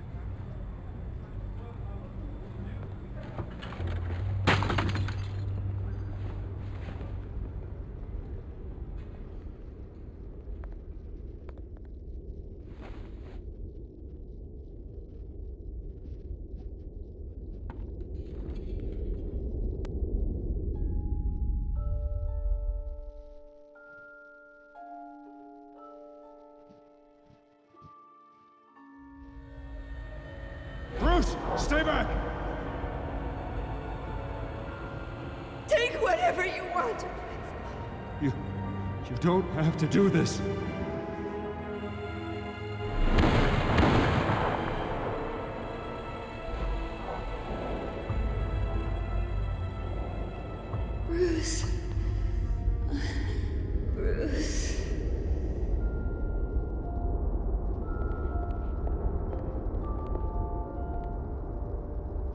Bruce, stay back! Take whatever you want. You don't have to do this.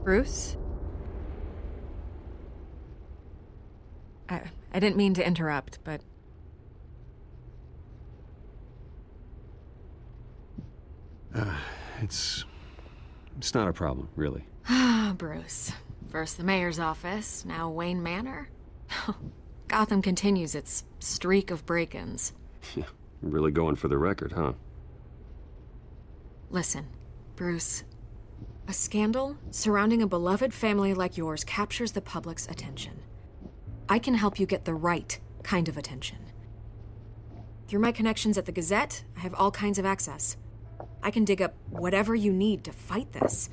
Bruce? I didn't mean to interrupt, but... It's not a problem, really. Ah, Bruce. First the mayor's office, now Wayne Manor. Gotham continues its streak of break-ins. Yeah, really going for the record, huh? Listen, Bruce. A scandal surrounding a beloved family like yours captures the public's attention. I can help you get the right kind of attention. Through my connections at the Gazette, I have all kinds of access. I can dig up whatever you need to fight this.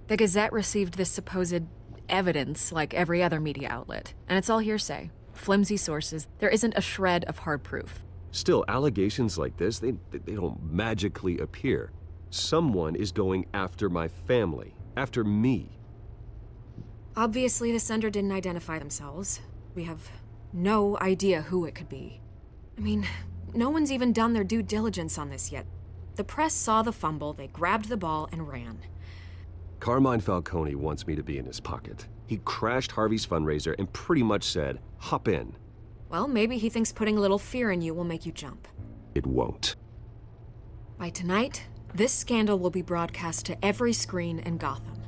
The Gazette received this supposed evidence like every other media outlet, and it's all hearsay. Flimsy sources. There isn't a shred of hard proof. Still, allegations like this, they don't magically appear. Someone is going after my family, after me. Obviously, the sender didn't identify themselves. We have no idea who it could be. I mean, no one's even done their due diligence on this yet. The press saw the fumble, they grabbed the ball and ran. Carmine Falcone wants me to be in his pocket. He crashed Harvey's fundraiser and pretty much said, hop in. Well, maybe he thinks putting a little fear in you will make you jump. It won't. By tonight, this scandal will be broadcast to every screen in Gotham.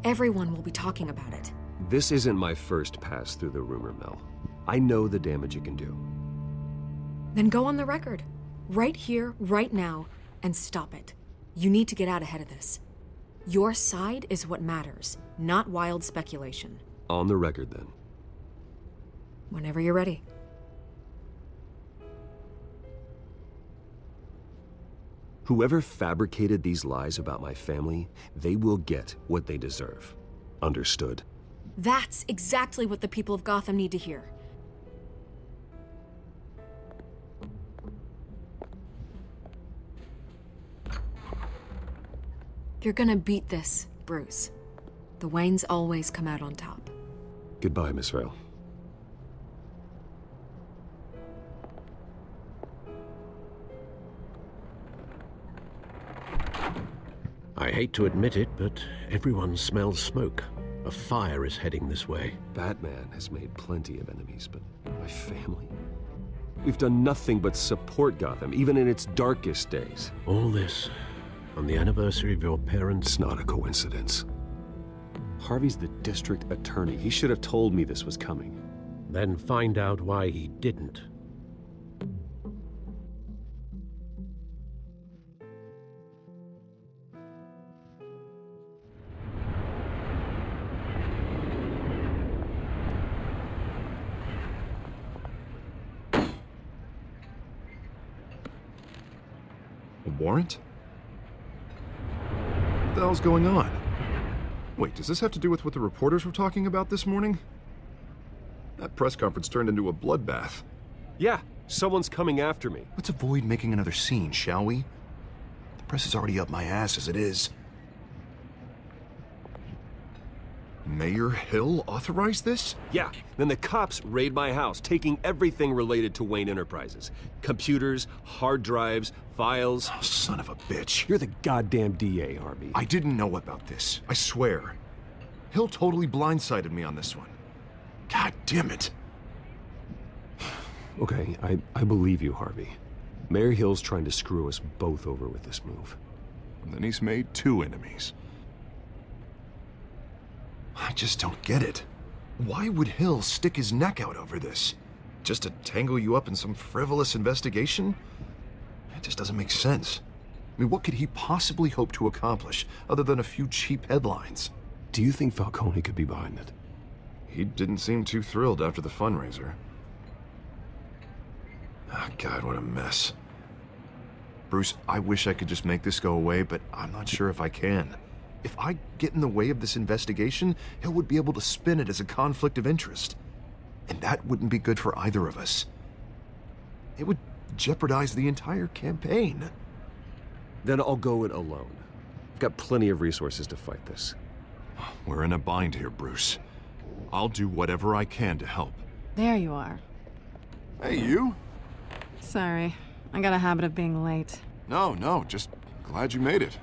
Everyone will be talking about it. This isn't my first pass through the rumor mill. I know the damage it can do. Then go on the record. Right here, right now, and stop it. You need to get out ahead of this. Your side is what matters, not wild speculation. On the record, then. Whenever you're ready. Whoever fabricated these lies about my family, they will get what they deserve. Understood? That's exactly what the people of Gotham need to hear. You're gonna beat this, Bruce. The Waynes always come out on top. Goodbye, Miss Vale. I hate to admit it, but everyone smells smoke. A fire is heading this way. Batman has made plenty of enemies, but my family? We've done nothing but support Gotham, even in its darkest days. All this on the anniversary of your parents'... It's not a coincidence. Harvey's the district attorney. He should have told me this was coming. Then find out why he didn't. A warrant? What the hell's going on? Wait, does this have to do with what the reporters were talking about this morning? That press conference turned into a bloodbath. Yeah, someone's coming after me. Let's avoid making another scene, shall we? The press is already up my ass as it is. Mayor Hill authorized this? Yeah, then the cops raid my house, taking everything related to Wayne Enterprises. Computers, hard drives, files. Oh, son of a bitch. You're the goddamn DA, Harvey. I didn't know about this. I swear. Hill totally blindsided me on this one. God damn it. Okay, I believe you, Harvey. Mayor Hill's trying to screw us both over with this move. And then he's made two enemies. I just don't get it. Why would Hill stick his neck out over this? Just to tangle you up in some frivolous investigation? It just doesn't make sense. I mean, what could he possibly hope to accomplish other than a few cheap headlines? Do you think Falcone could be behind it? He didn't seem too thrilled after the fundraiser. Oh, God, what a mess. Bruce, I wish I could just make this go away, but I'm not sure if I can. If I get in the way of this investigation, Hill would be able to spin it as a conflict of interest. And that wouldn't be good for either of us. It would jeopardize the entire campaign. Then I'll go it alone. I've got plenty of resources to fight this. We're in a bind here, Bruce. I'll do whatever I can to help. There you are. Hey, you? Sorry. I got a habit of being late. No, just glad you made it.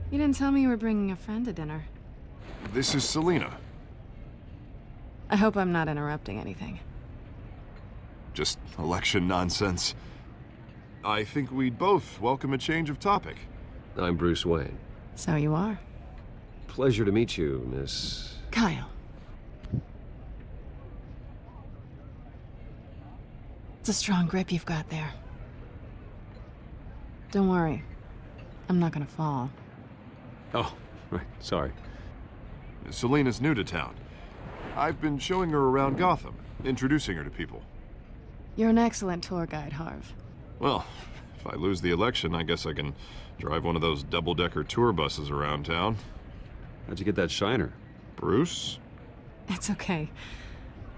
You didn't tell me you were bringing a friend to dinner. This is Selena. I hope I'm not interrupting anything. Just election nonsense. I think we'd both welcome a change of topic. I'm Bruce Wayne. So you are. Pleasure to meet you, Miss... Kyle. It's a strong grip you've got there. Don't worry. I'm not gonna fall. Oh, right, sorry. Selena's new to town. I've been showing her around Gotham, introducing her to people. You're an excellent tour guide, Harv. Well, if I lose the election, I guess I can drive one of those double-decker tour buses around town. How'd you get that shiner? Bruce? It's okay.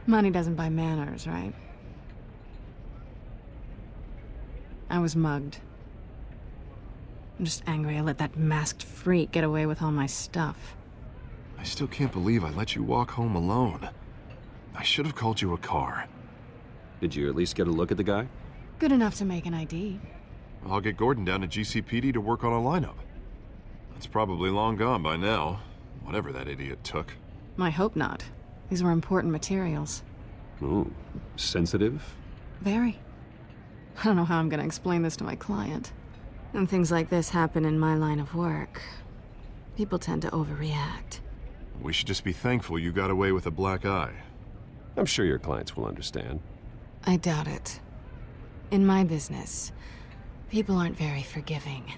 Money doesn't buy manners, right? I was mugged. I'm just angry I let that masked freak get away with all my stuff. I still can't believe I let you walk home alone. I should have called you a car. Did you at least get a look at the guy? Good enough to make an ID. I'll get Gordon down to GCPD to work on a lineup. That's probably long gone by now, whatever that idiot took. I hope not. These were important materials. Ooh, sensitive? Very. I don't know how I'm gonna explain this to my client. When things like this happen in my line of work, people tend to overreact. We should just be thankful you got away with a black eye. I'm sure your clients will understand. I doubt it. In my business, people aren't very forgiving.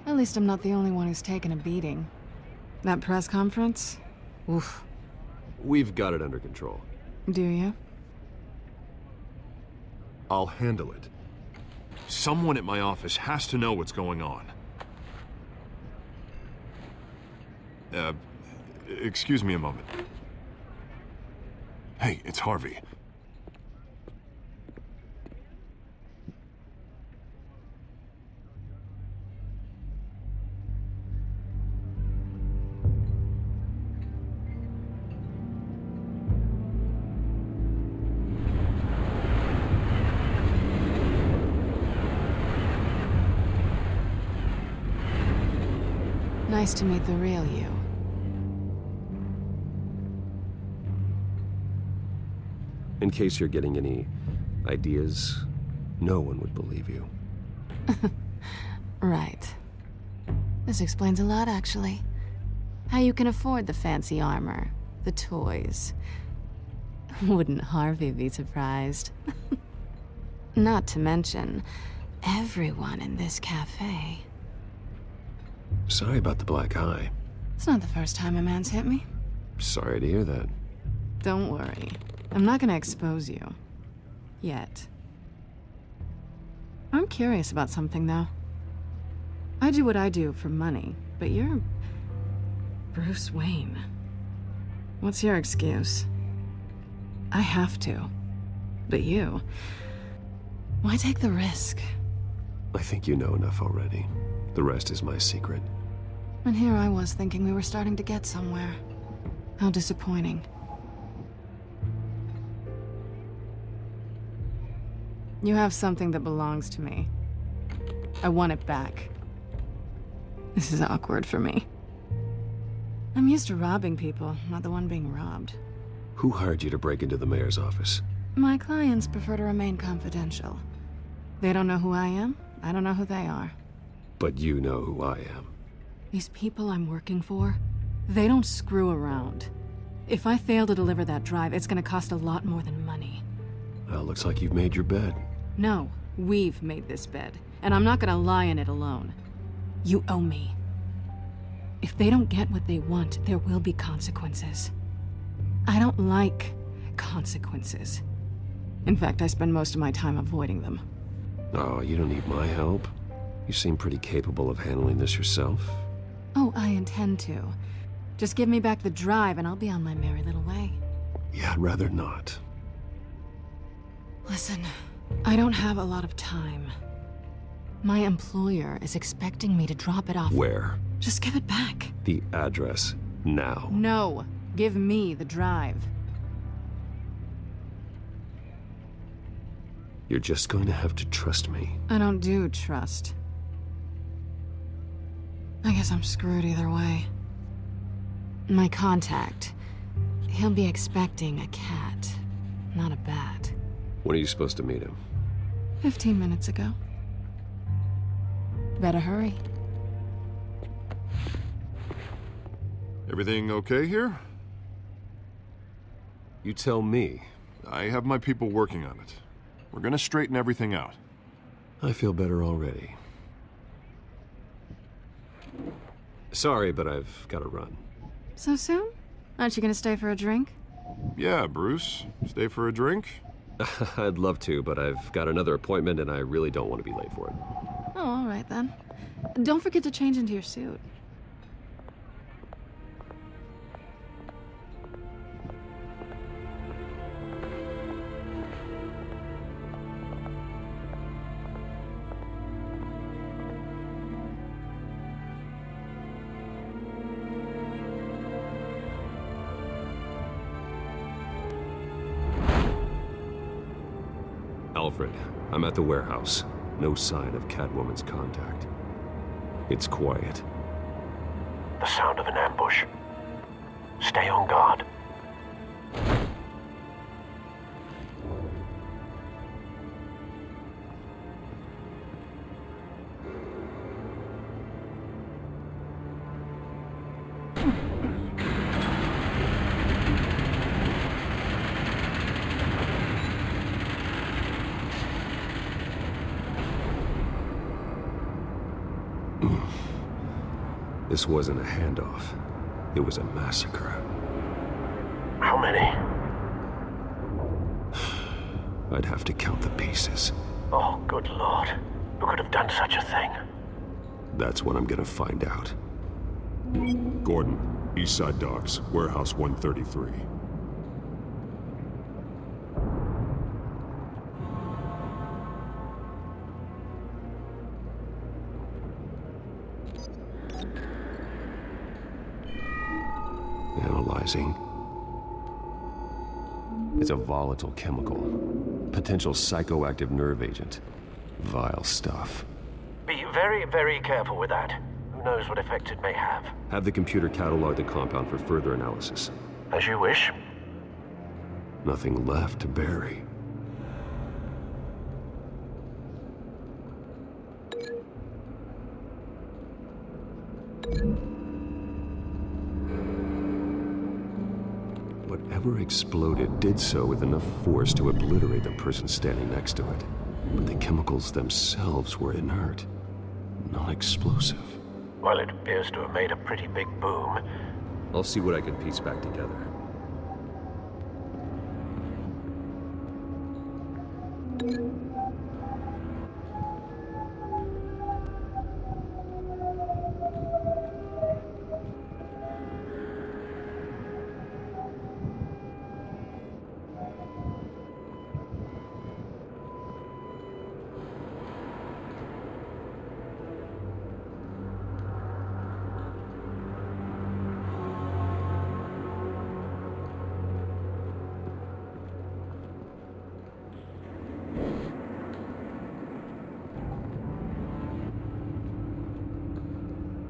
At least I'm not the only one who's taken a beating. That press conference? Oof. We've got it under control. Do you? I'll handle it. Someone at my office has to know what's going on. Excuse me a moment. Hey, it's Harvey. Nice to meet the real you. In case you're getting any ideas, no one would believe you. Right. This explains a lot, actually. How you can afford the fancy armor, the toys. Wouldn't Harvey be surprised? Not to mention, everyone in this cafe. Sorry about the black eye. It's not the first time a man's hit me. Sorry to hear that. Don't worry. I'm not gonna expose you. Yet. I'm curious about something, though. I do what I do for money, but you're... Bruce Wayne. What's your excuse? I have to. But you... Why take the risk? I think you know enough already. The rest is my secret. And here I was thinking we were starting to get somewhere. How disappointing. You have something that belongs to me. I want it back. This is awkward for me. I'm used to robbing people, not the one being robbed. Who hired you to break into the mayor's office? My clients prefer to remain confidential. They don't know who I am, I don't know who they are. But you know who I am. These people I'm working for, they don't screw around. If I fail to deliver that drive, it's gonna cost a lot more than money. Well, looks like you've made your bed. No, we've made this bed, and I'm not gonna lie in it alone. You owe me. If they don't get what they want, there will be consequences. I don't like consequences. In fact, I spend most of my time avoiding them. Oh, you don't need my help. You seem pretty capable of handling this yourself. Oh, I intend to. Just give me back the drive and I'll be on my merry little way. Yeah, I'd rather not. Listen, I don't have a lot of time. My employer is expecting me to drop it off... Where? Just give it back. The address, now. No. Give me the drive. You're just going to have to trust me. I don't do trust. I guess I'm screwed either way. My contact. He'll be expecting a cat, not a bat. When are you supposed to meet him? 15 minutes ago. Better hurry. Everything okay here? You tell me. I have my people working on it. We're gonna straighten everything out. I feel better already. Sorry, but I've got to run. So soon? Aren't you gonna stay for a drink? Yeah, Bruce. Stay for a drink? I'd love to, but I've got another appointment and I really don't want to be late for it. Oh, all right then. Don't forget to change into your suit. Alfred, I'm at the warehouse. No sign of Catwoman's contact. It's quiet. The sound of an ambush. Stay on guard. This wasn't a handoff. It was a massacre. How many? I'd have to count the pieces. Oh, good Lord. Who could have done such a thing? That's what I'm gonna find out. Gordon, Eastside Docks, Warehouse 133. Analyzing. It's a volatile chemical. Potential psychoactive nerve agent. Vile stuff. Be very, very careful with that. Who knows what effect it may have. Have the computer catalog the compound for further analysis. As you wish. Nothing left to bury. Whatever exploded did so with enough force to obliterate the person standing next to it. But the chemicals themselves were inert, not explosive. Well, it appears to have made a pretty big boom. I'll see what I can piece back together.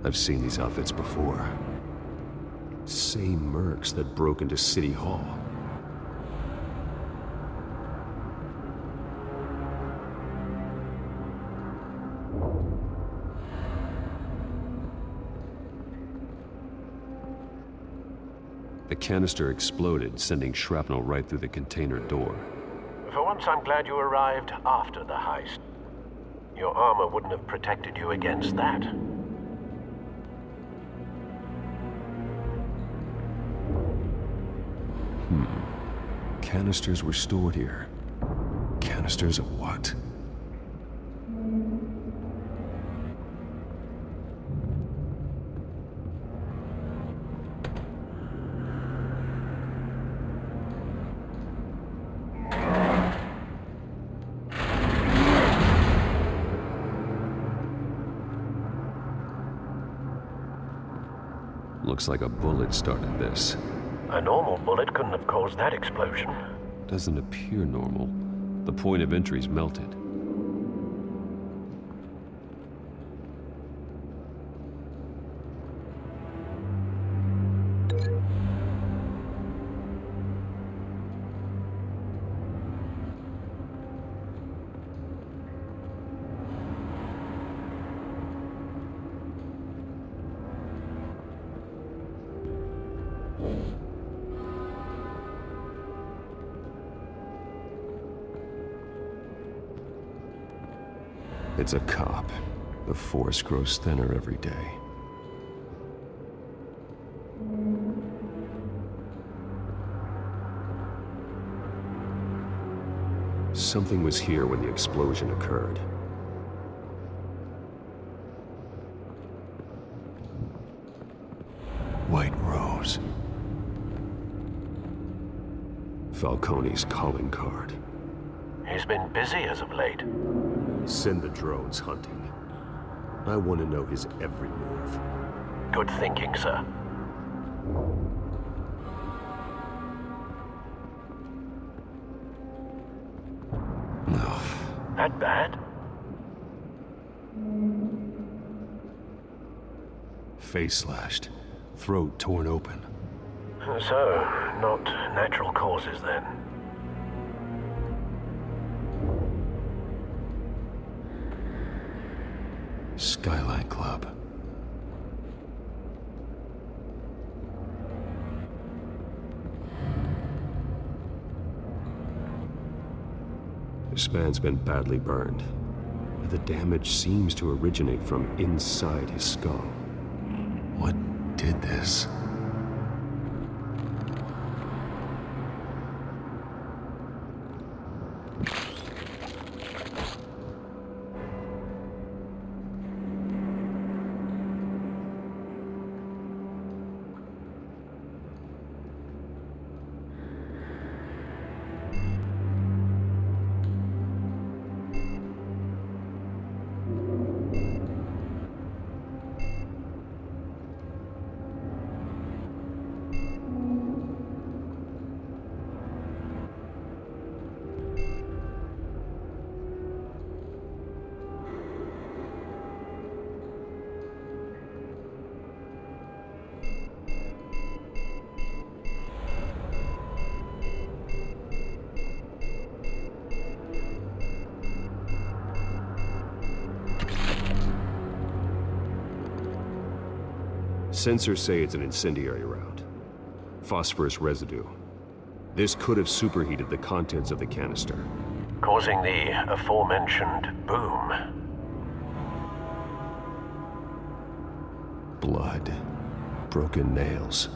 I've seen these outfits before. Same mercs that broke into City Hall. The canister exploded, sending shrapnel right through the container door. For once, I'm glad you arrived after the heist. Your armor wouldn't have protected you against that. Canisters were stored here. Canisters of what? Looks like a bullet started this. A normal bullet couldn't have caused that explosion. Doesn't appear normal. The point of entry's melted. It's a cop. The force grows thinner every day. Something was here when the explosion occurred. White Rose. Falcone's calling card. He's been busy as of late. Send the drones hunting. I want to know his every move. Good thinking, sir. No. That bad? Face slashed. Throat torn open. So, not natural causes then. Skyline Club. This man's been badly burned. The damage seems to originate from inside his skull. What did this? Sensors say it's an incendiary round. Phosphorus residue. This could have superheated the contents of the canister, causing the aforementioned boom. Blood, broken nails,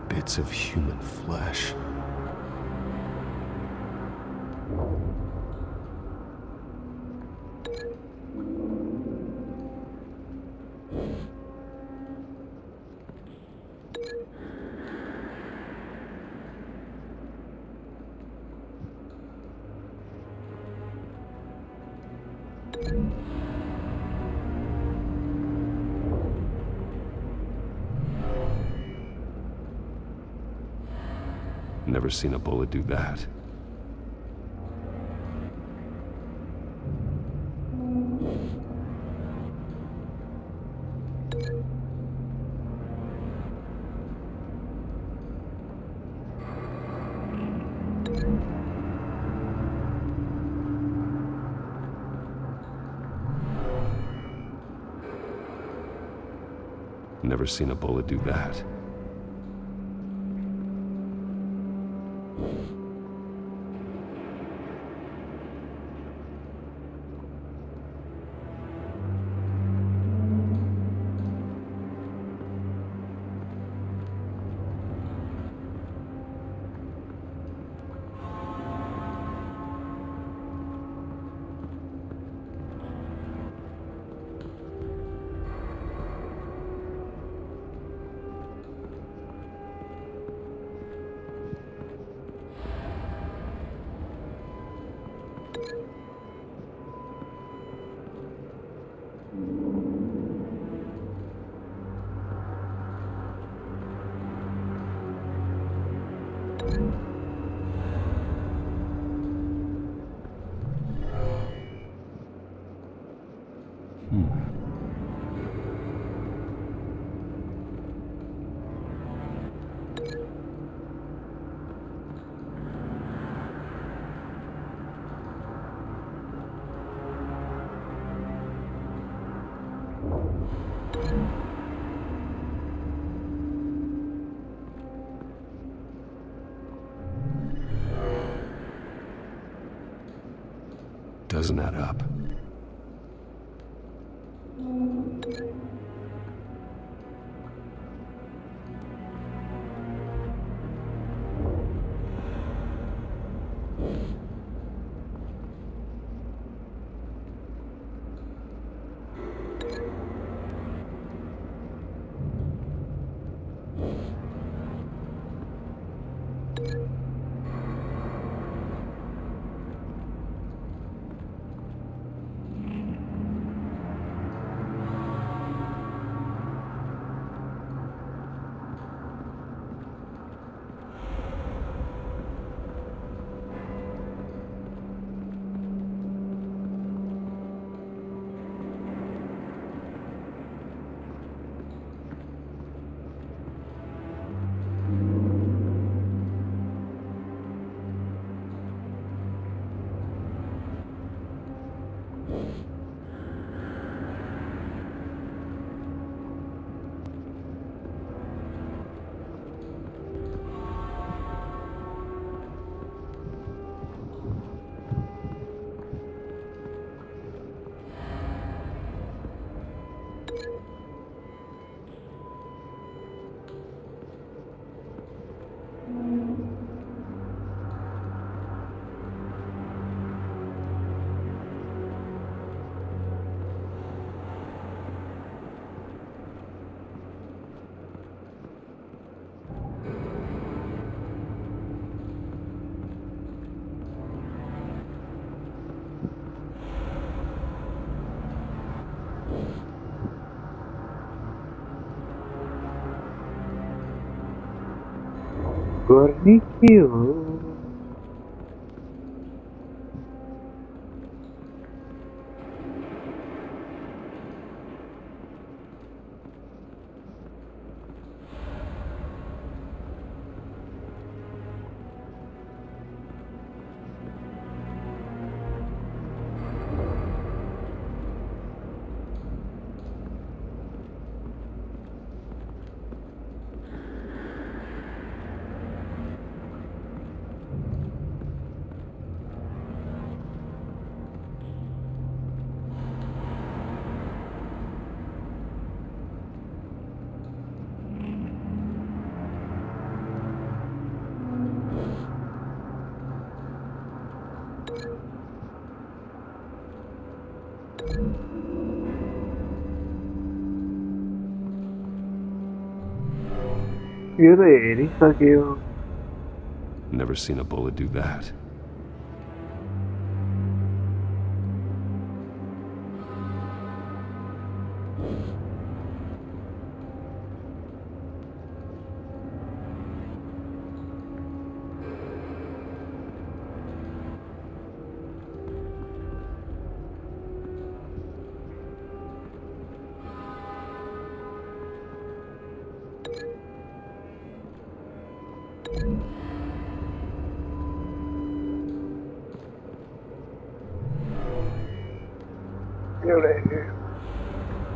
bits of human flesh. Never seen a bullet do that. Never seen a bullet do that. doesn't add up. Gornitio. You're the Sakio. Never seen a bullet do that.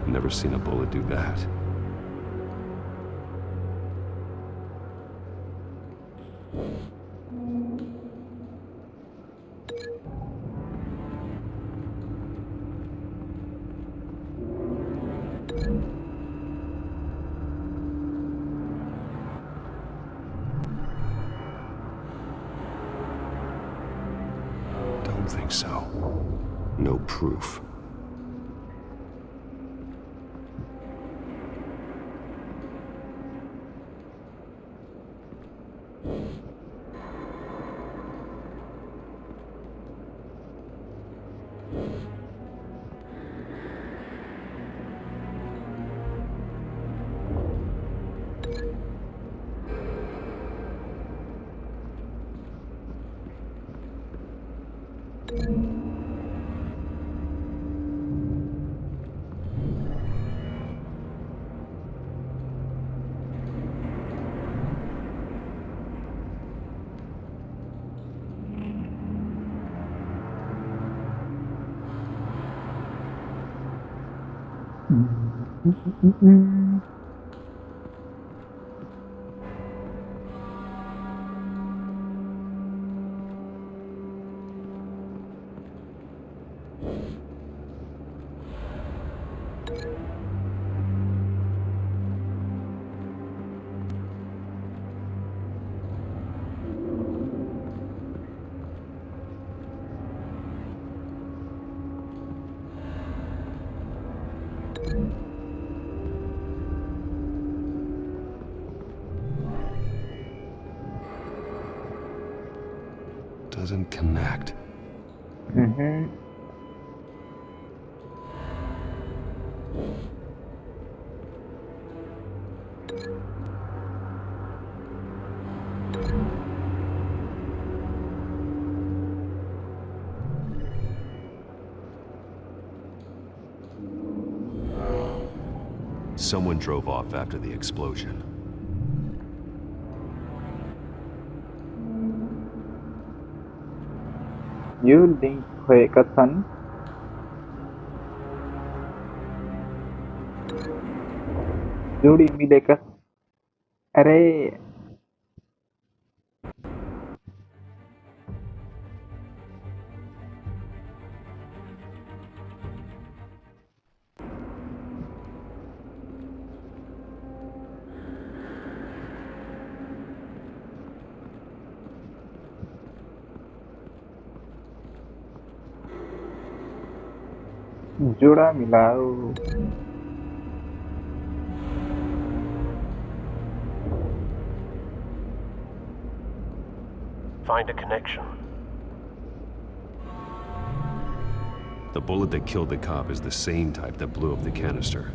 Never seen a bullet do that. Don't think so. No proof. doesn't connect. Mm-hmm. Someone drove off after the explosion. You link huệ cất sẵn. जोड़ी मिलेगा. अरे जोड़ा मिलाओ. Find a connection. The bullet that killed the cop is the same type that blew up the canister.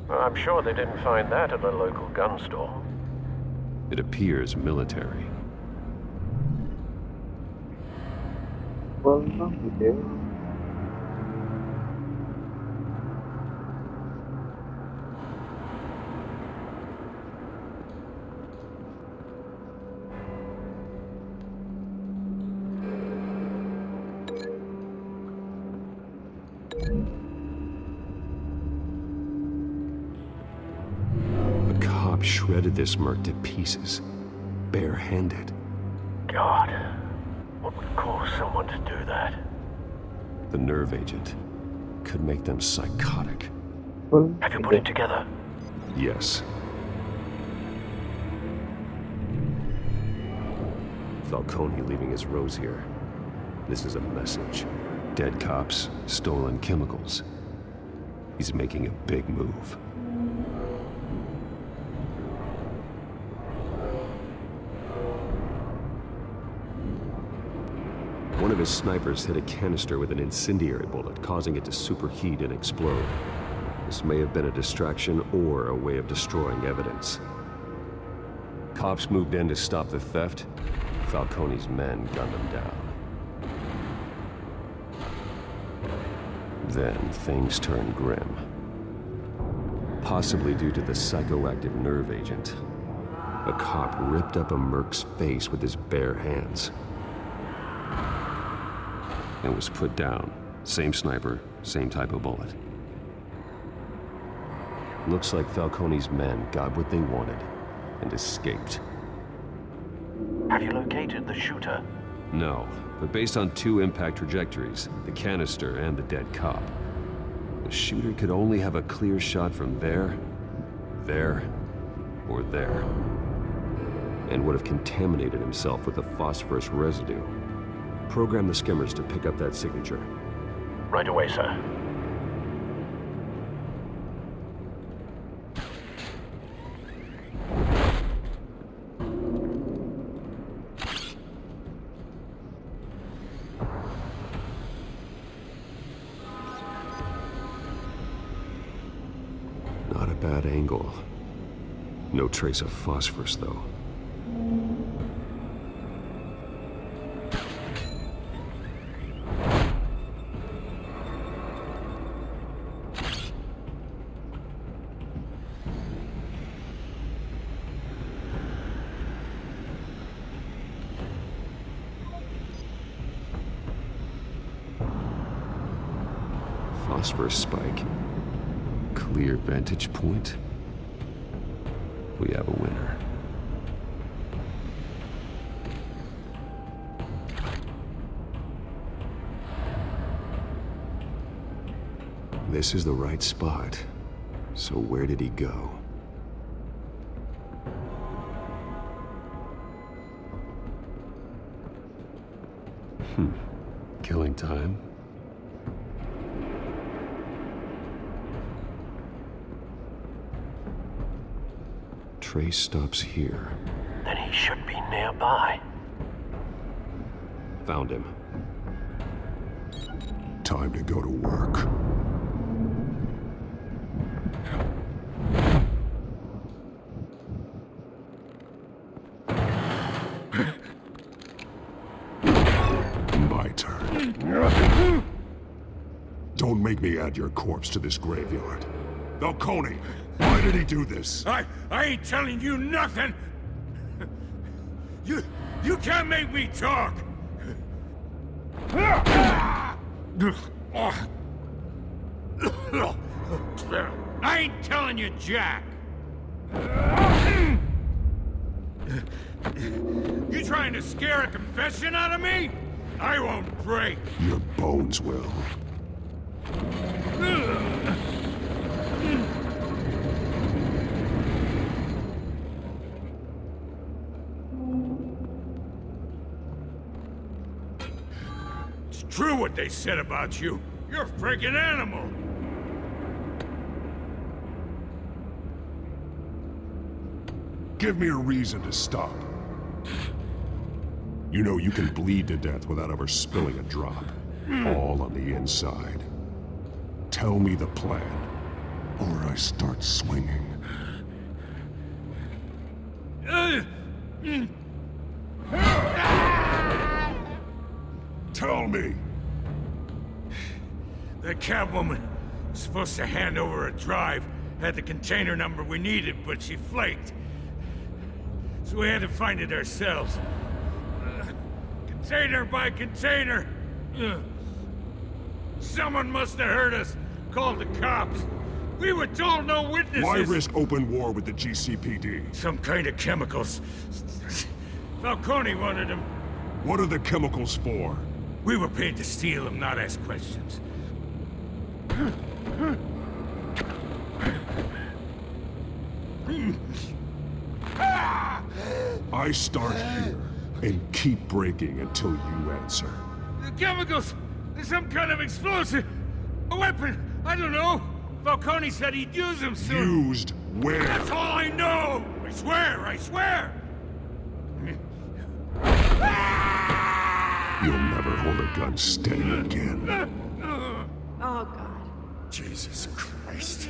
I'm sure they didn't find that at a local gun store. It appears military. Well, no, we did. The cop shredded this merc to pieces, barehanded. God, what would cause someone to do that? The nerve agent could make them psychotic. Have you put it together? Yes. Falcone leaving his rose here. This is a message. Dead cops, stolen chemicals. He's making a big move. One of his snipers hit a canister with an incendiary bullet, causing it to superheat and explode. This may have been a distraction or a way of destroying evidence. Cops moved in to stop the theft. Falcone's men gunned them down. Then things turned grim. Possibly due to the psychoactive nerve agent. A cop ripped up a merc's face with his bare hands. And was put down. Same sniper, same type of bullet. Looks like Falcone's men got what they wanted and escaped. Have you located the shooter? No, but based on two impact trajectories, the canister and the dead cop, the shooter could only have a clear shot from there, or there, and would have contaminated himself with the phosphorus residue. Program the skimmers to pick up that signature. Right away, sir. Not a bad angle. No trace of phosphorus, though. Phosphorus spike. Clear vantage point. We have a winner. This is the right spot. So where did he go? Killing time? Trace stops here. Then he should be nearby. Found him. Time to go to work. My turn. Don't make me add your corpse to this graveyard. Falcone, why did he do this? I ain't telling you nothing! You can't make me talk! I ain't telling you jack! You trying to scare a confession out of me? I won't break! Your bones will. It's true what they said about you. You're a freaking animal! Give me a reason to stop. You know you can bleed to death without ever spilling a drop. All on the inside. Tell me the plan, or I start swinging. Tell me! The Catwoman was supposed to hand over a drive, had the container number we needed, but she flaked. So we had to find it ourselves. Container by container. Someone must have heard us, called the cops. We were told no witnesses. Why risk open war with the GCPD? Some kind of chemicals. Falcone wanted them. What are the chemicals for? We were paid to steal them, not ask questions. I start here and keep breaking until you answer. The chemicals! There's some kind of explosive! A weapon! I don't know! Falcone said he'd use them soon! Used where? That's all I know! I swear! I swear! You'll never hold a gun steady again. Oh, God. Jesus Christ.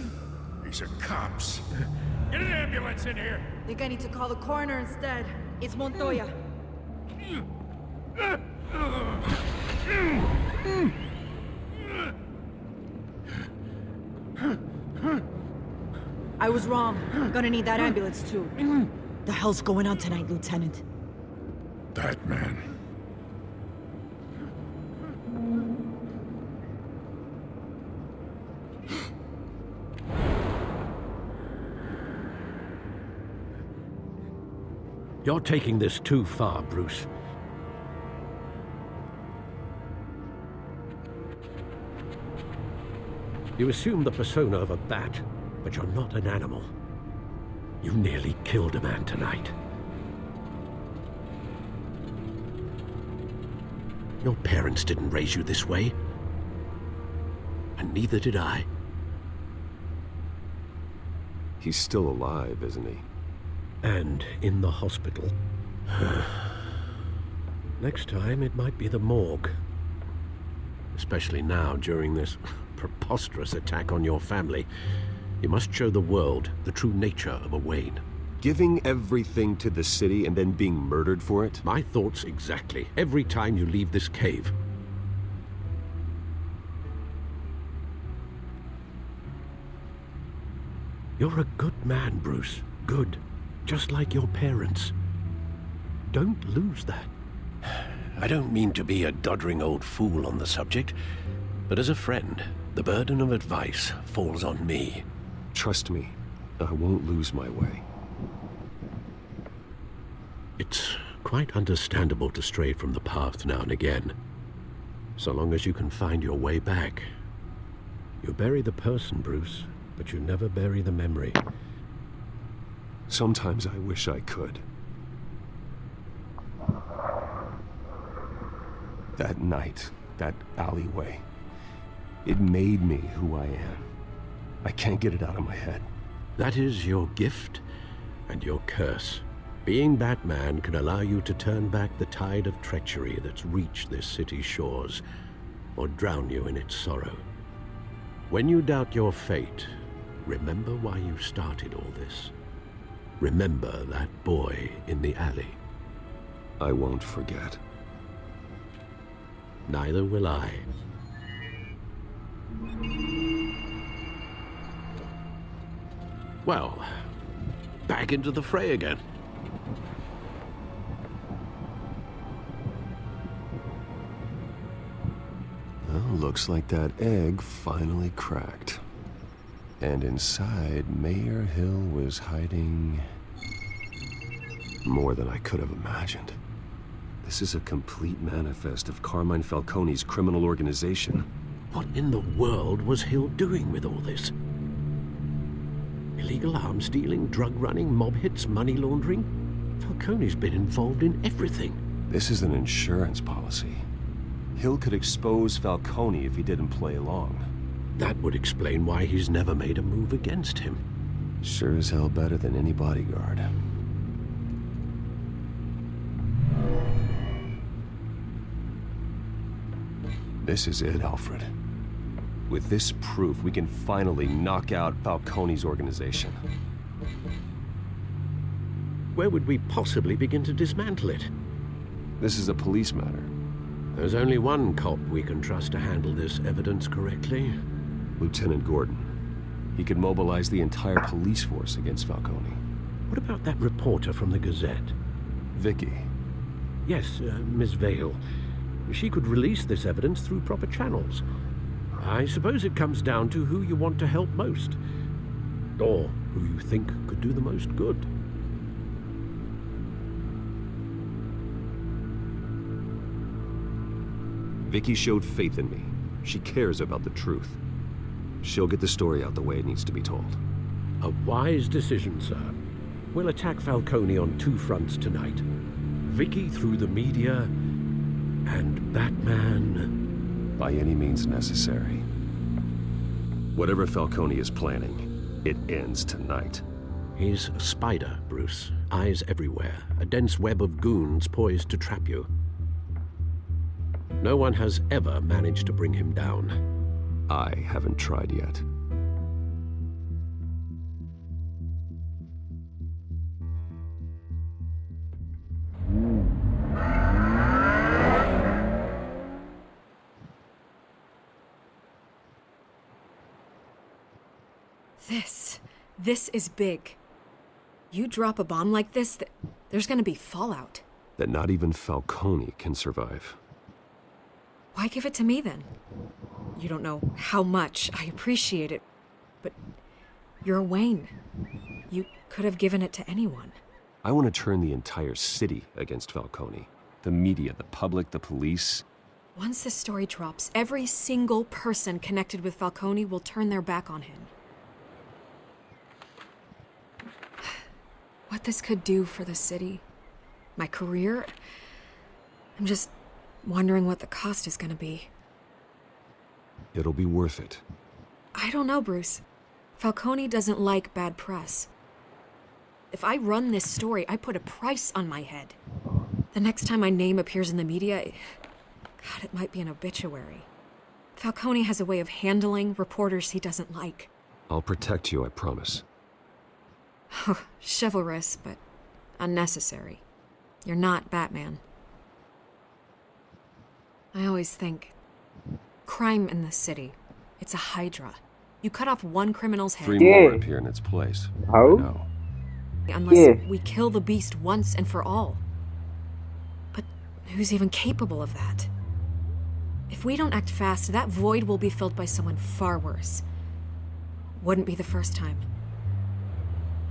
These are cops. Get an ambulance in here! Think I need to call the coroner instead. It's Montoya. I was wrong. I'm gonna need that ambulance too. The hell's going on tonight, Lieutenant? Batman. You're taking this too far, Bruce. You assume the persona of a bat, but you're not an animal. You nearly killed a man tonight. Your parents didn't raise you this way. And neither did I. He's still alive, isn't he? And in the hospital. Next time, it might be the morgue. Especially now, during this preposterous attack on your family. You must show the world the true nature of a Wayne. Giving everything to the city and then being murdered for it? My thoughts exactly. Every time you leave this cave. You're a good man, Bruce. Good. Just like your parents. Don't lose that. I don't mean to be a doddering old fool on the subject, but as a friend, the burden of advice falls on me. Trust me, I won't lose my way. It's quite understandable to stray from the path now and again. So long as you can find your way back. You bury the person, Bruce, but you never bury the memory. Sometimes I wish I could. That night, that alleyway, it made me who I am. I can't get it out of my head. That is your gift and your curse. Being Batman can allow you to turn back the tide of treachery that's reached this city's shores, or drown you in its sorrow. When you doubt your fate, remember why you started all this. Remember that boy in the alley. I won't forget. Neither will I. Well, back into the fray again. Well, looks like that egg finally cracked. And inside, Mayor Hill was hiding more than I could have imagined. This is a complete manifest of Carmine Falcone's criminal organization. What in the world was Hill doing with all this? Illegal arms dealing, drug running, mob hits, money laundering? Falcone's been involved in everything. This is an insurance policy. Hill could expose Falcone if he didn't play along. That would explain why he's never made a move against him. Sure as hell better than any bodyguard. This is it, Alfred. With this proof, we can finally knock out Falcone's organization. Where would we possibly begin to dismantle it? This is a police matter. There's only one cop we can trust to handle this evidence correctly. Lieutenant Gordon. He could mobilize the entire police force against Falcone. What about that reporter from the Gazette? Vicky. Yes, Miss Vale. She could release this evidence through proper channels. I suppose it comes down to who you want to help most. Or who you think could do the most good. Vicky showed faith in me. She cares about the truth. She'll get the story out the way it needs to be told. A wise decision, sir. We'll attack Falcone on two fronts tonight. Vicky through the media, and Batman... by any means necessary. Whatever Falcone is planning, it ends tonight. He's a spider, Bruce. Eyes everywhere. A dense web of goons poised to trap you. No one has ever managed to bring him down. I haven't tried yet. This is big. You drop a bomb like this, there's gonna be fallout. That not even Falcone can survive. Why give it to me then? You don't know how much I appreciate it, but you're Wayne. You could have given it to anyone. I want to turn the entire city against Falcone. The media, the public, the police. Once this story drops, every single person connected with Falcone will turn their back on him. What this could do for the city, my career, I'm just wondering what the cost is gonna be. It'll be worth it. I don't know, Bruce. Falcone doesn't like bad press. If I run this story, I put a price on my head. The next time my name appears in the media, God, it might be an obituary. Falcone has a way of handling reporters he doesn't like. I'll protect you, I promise. Chivalrous, but unnecessary. You're not Batman. I always think, crime in the city, it's a hydra. You cut off one criminal's head. Three more appear in its place. How? No. Unless we kill the beast once and for all. But who's even capable of that? If we don't act fast, that void will be filled by someone far worse. Wouldn't be the first time.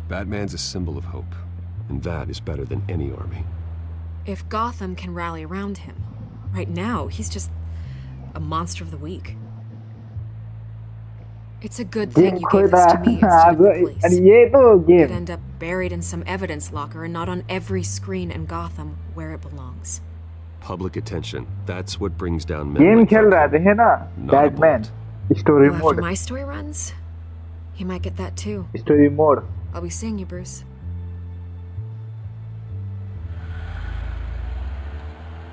Batman's a symbol of hope, and that is better than any army. If Gotham can rally around him, right now, he's just a monster of the week. It's a good thing you gave this to me instead of the police. Could end up buried in some evidence locker and not on every screen in Gotham where it belongs. Public attention, that's what brings down men Game like खेल रहा Falcone. है ना Batman story Well, mode after my story runs, he might get that too. story mode I'll be seeing you, Bruce.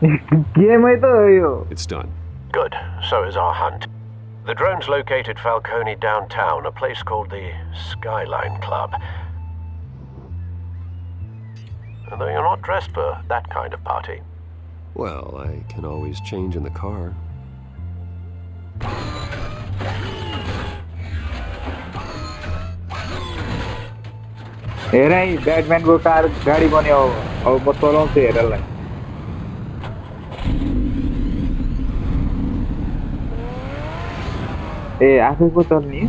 Game है तो यो. It's done. Good. So is our hunt. The drones located Falcone downtown, a place called the Skyline Club. Although you're not dressed for that kind of party. Well, I can always change in the car. हेर है Batman को car गाडी बन्यो अब म चलाउँछु हेरलाई ए आफै पो चल्ने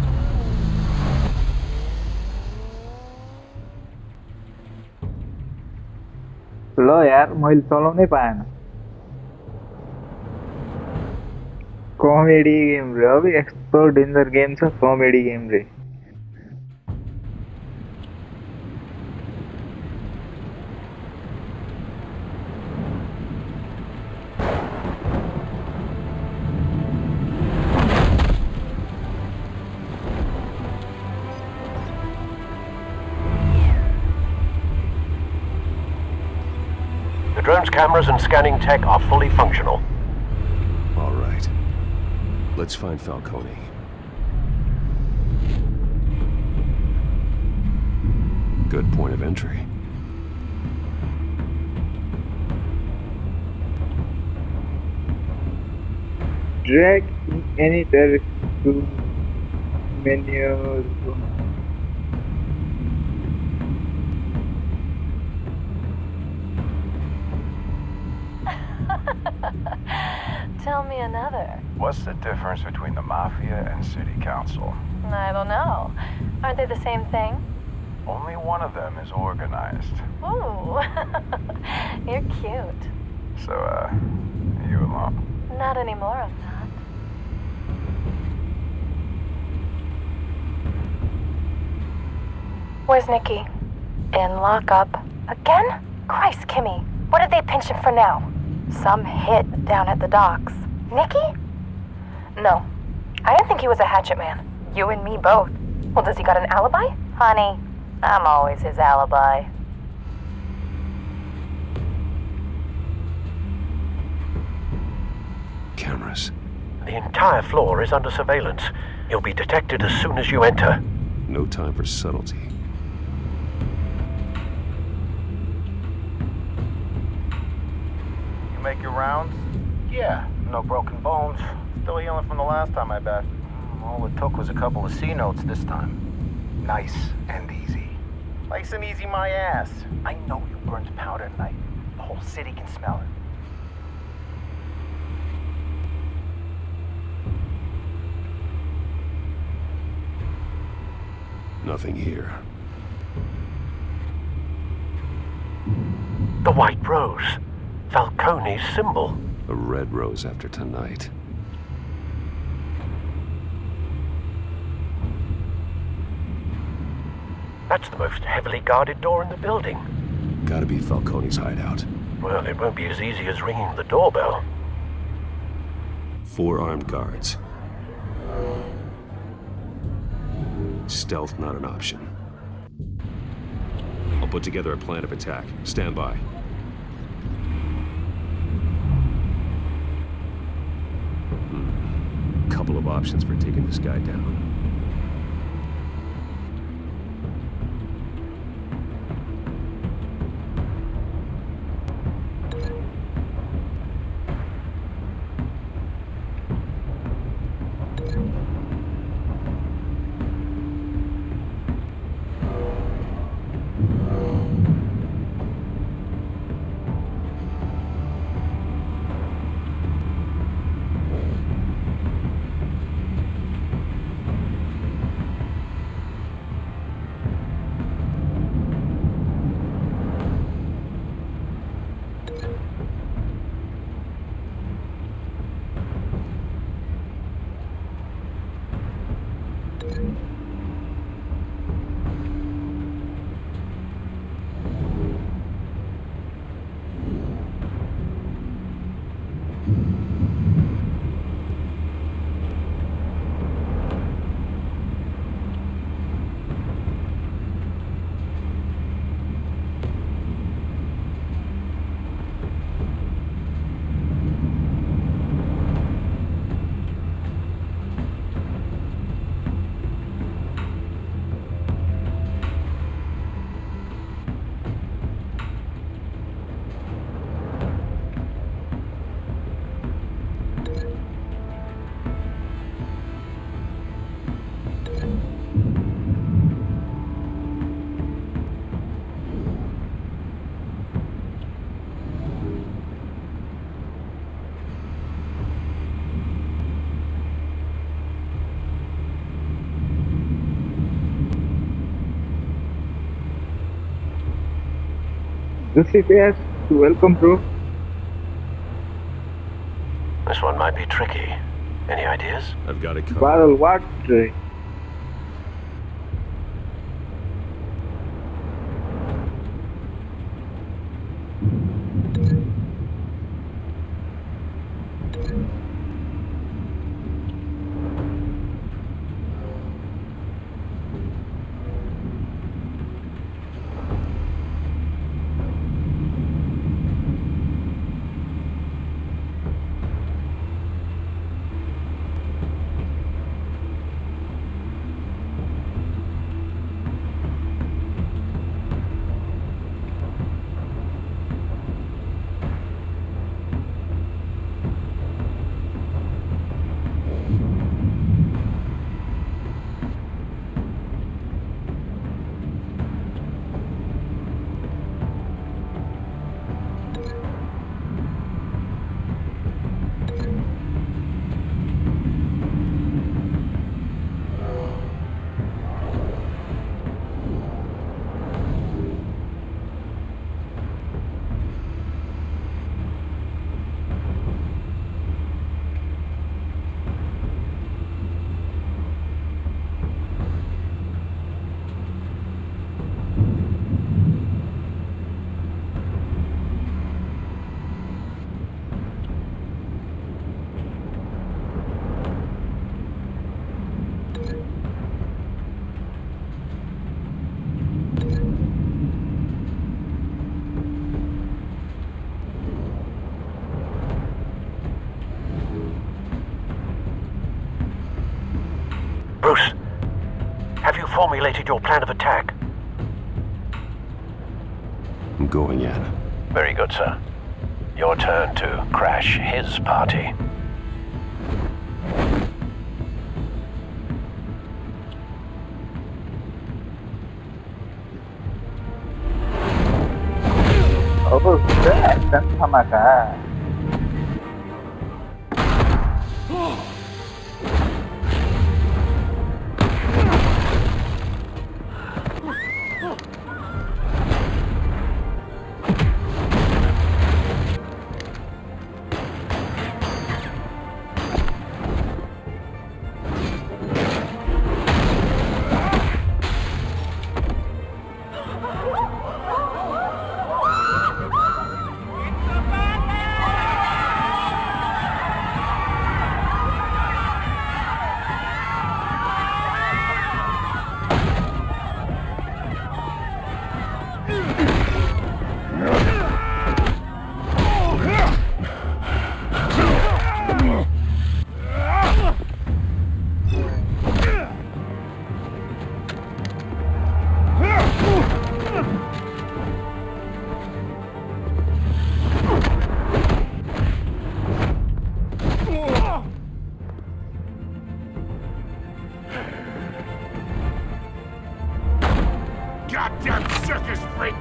ल यार मैले चलाउनै पाएन कमेडी गेम रे अब यस्तो डेन्जर गेम छ कमेडी गेम रे The drone's cameras and scanning tech are fully functional. All right. Let's find Falcone. Good point of entry. Drag in any direction to menu. Tell me another. What's the difference between the Mafia and City Council? I don't know. Aren't they the same thing? Only one of them is organized. Ooh, you're cute. So, you alone? Not anymore, I'm not. Where's Nikki? In lockup. Again? Christ, Kimmy. What did they pinch him for now? Some hit down at the docks. Nikki? No. I didn't think he was a hatchet man. You and me both. Well, does he got an alibi? Honey, I'm always his alibi. Cameras. The entire floor is under surveillance. You'll be detected as soon as you enter. No time for subtlety. Make your rounds? Yeah, no broken bones. Still healing from the last time, I bet. All it took was a couple of C notes this time. Nice and easy. Nice and easy my ass. I know you burned powder tonight. The whole city can smell it. Nothing here. The White Rose. Falcone's symbol. A red rose after tonight. That's the most heavily guarded door in the building. Gotta be Falcone's hideout. Well, it won't be as easy as ringing the doorbell. 4 armed guards. Stealth not an option. I'll put together a plan of attack. Stand by. Couple of options for taking this guy down. Yes, welcome, bro. This one might be tricky. Any ideas? I've got it covered. Bottle water. Bruce, have you formulated your plan of attack? I'm going in. Very good, sir. Your turn to crash his party. Oh, crap, that's how my god. Goddamn circus freak!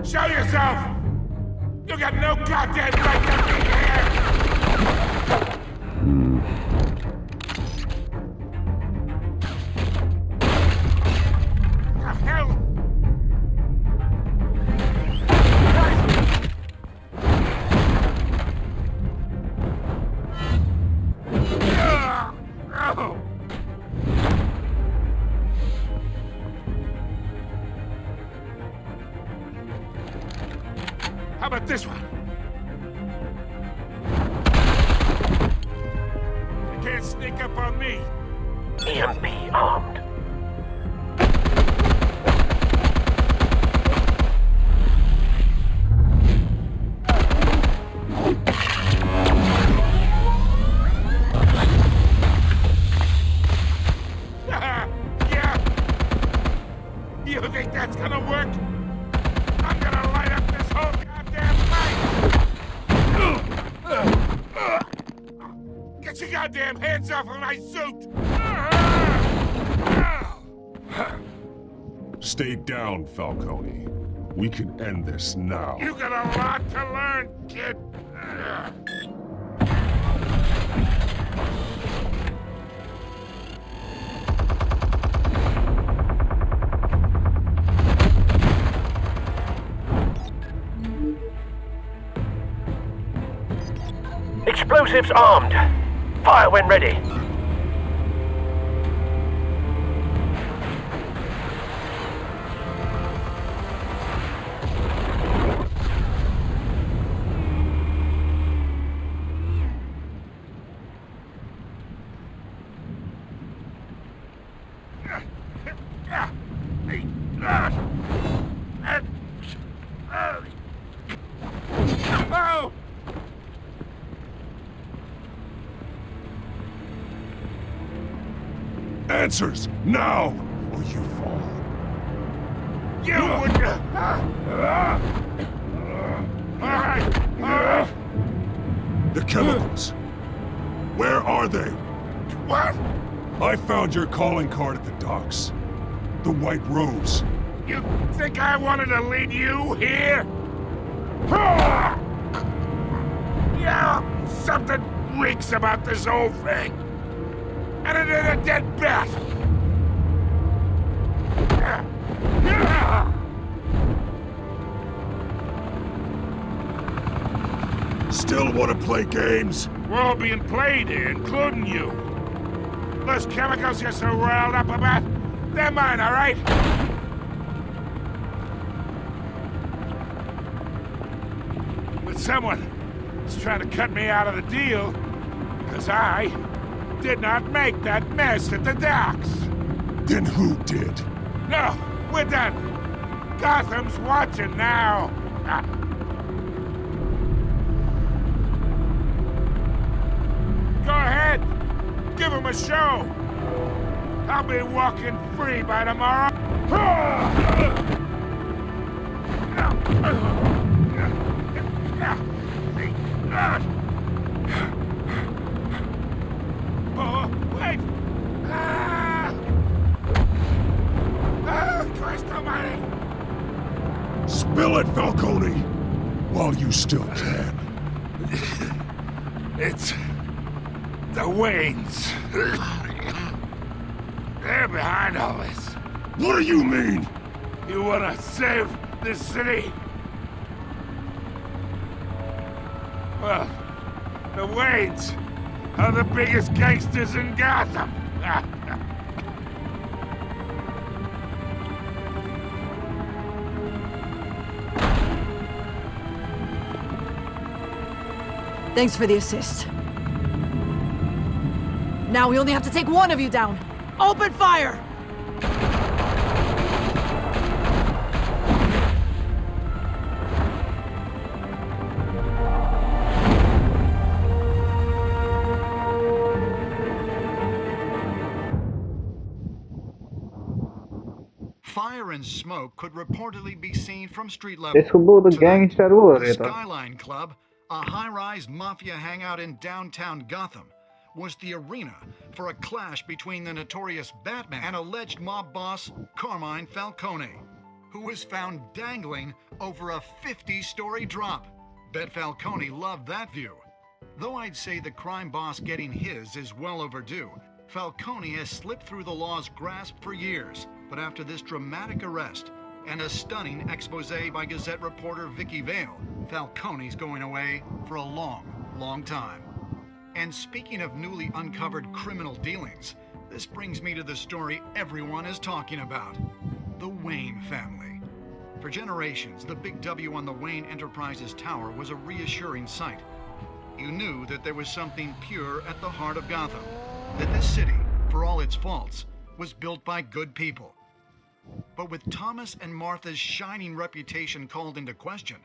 Show yourself! You got no goddamn right to be here! The hell? How about this one? You can't sneak up on me. EMP armed. Yeah. You think that's gonna work? I'm gonna light up this whole goddamn place! Get your goddamn hands off of my suit! Stay down, Falcone. We can end this now. You got a lot to learn, kid! Explosives armed. Fire when ready. Answers, now, or you fall. You would... The chemicals. Where are they? What? I found your calling card at the docks. The White Rose. You think I wanted to lead you here? Yeah, something reeks about this whole thing. And it is a dead bat. Still want to play games? We're all being played here, including you. Those chemicals you're so riled up about, they're mine, all right? But someone is trying to cut me out of the deal because I did not make that mess at the docks. Then who did? No, we're done. Gotham's watching now. Go ahead. Give him a show. I'll be walking free by tomorrow. Oh, wait! Christ almighty! Spill it, Falcone! While you still can. It's... the Waynes. They're behind all this. What do you mean? You wanna save this city? Well, the Waynes are the biggest gangsters in Gotham. Thanks for the assist. Now we only have to take one of you down. Open fire! Fire and smoke could reportedly be seen from street level. Es bu da gangster bu The arada. Skyline Club, a high-rise mafia hangout in downtown Gotham, was the arena for a clash between the notorious Batman and alleged mob boss Carmine Falcone, who was found dangling over a 50-story drop. Bet Falcone loved that view. Though I'd say the crime boss getting his is well overdue, Falcone has slipped through the law's grasp for years. But after this dramatic arrest and a stunning expose by Gazette reporter Vicky Vale, Falcone's going away for a long, long time. And speaking of newly uncovered criminal dealings, this brings me to the story everyone is talking about: the Wayne family. For generations, the big W on the Wayne Enterprises Tower was a reassuring sight. You knew that there was something pure at the heart of Gotham, that this city, for all its faults, was built by good people. But with Thomas and Martha's shining reputation called into question,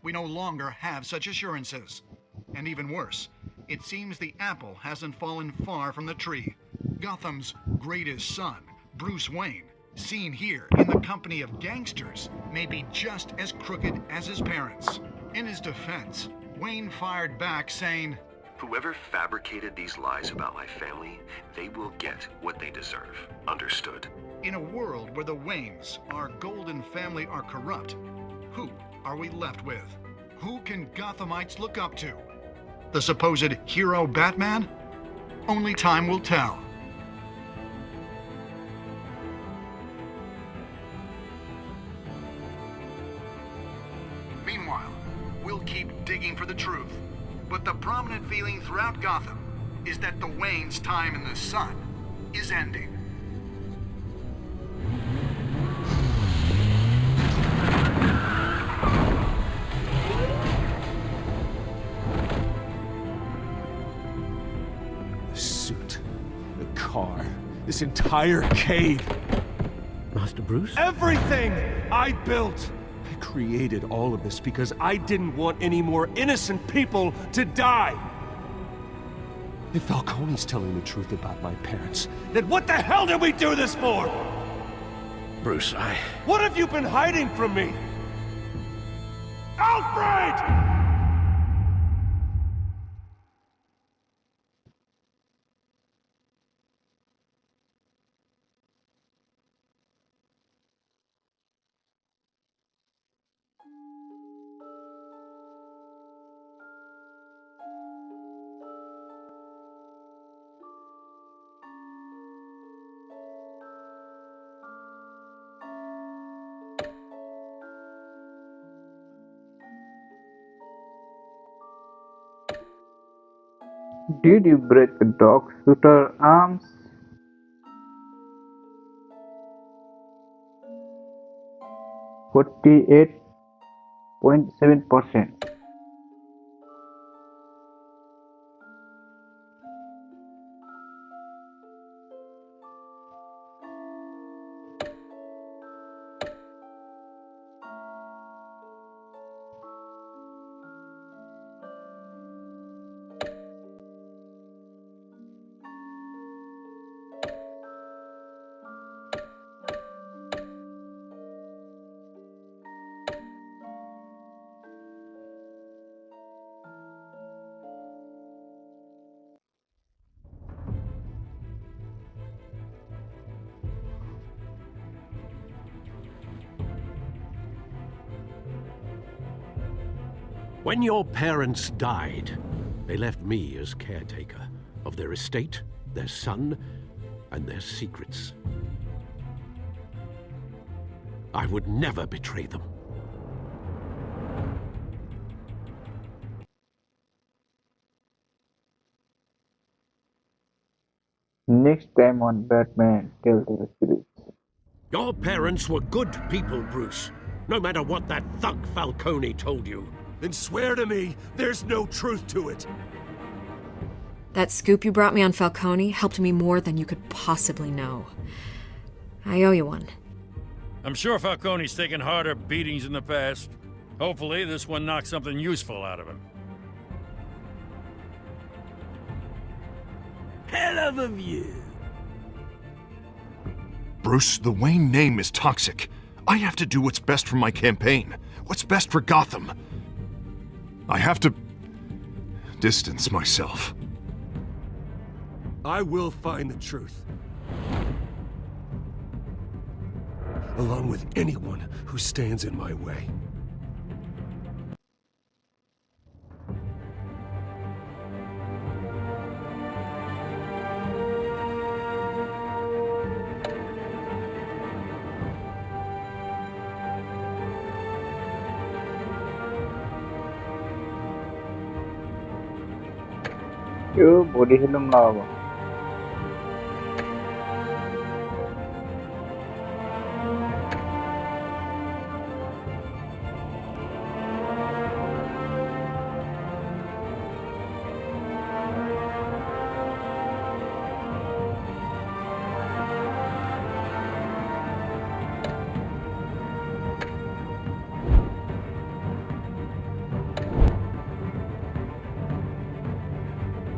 we no longer have such assurances. And even worse, it seems the apple hasn't fallen far from the tree. Gotham's greatest son, Bruce Wayne, seen here in the company of gangsters, may be just as crooked as his parents. In his defense, Wayne fired back saying, "Whoever fabricated these lies about my family, they will get what they deserve. Understood?" In a world where the Waynes, our golden family, are corrupt, who are we left with? Who can Gothamites look up to? The supposed hero Batman? Only time will tell. Meanwhile, we'll keep digging for the truth. But the prominent feeling throughout Gotham is that the Wayne's time in the sun is ending. The suit, the car, this entire cave. Master Bruce? Everything I built! I created all of this because I didn't want any more innocent people to die! If Falcone's telling the truth about my parents, then what the hell did we do this for? Bruce, What have you been hiding from me? Alfred! Did you break the dog shooter arms? 48.7%. When your parents died, they left me as caretaker of their estate, their son, and their secrets. I would never betray them. Next time on Batman Telltale series. Your parents were good people, Bruce. No matter what that thug Falcone told you. Then swear to me there's no truth to it. That scoop you brought me on Falcone helped me more than you could possibly know. I owe you one. I'm sure Falcone's taken harder beatings in the past. Hopefully, this one knocks something useful out of him. Hell of a view. Bruce, the Wayne name is toxic. I have to do what's best for my campaign. What's best for Gotham. I have to distance myself. I will find the truth. Along with anyone who stands in my way. Yo, body film lava.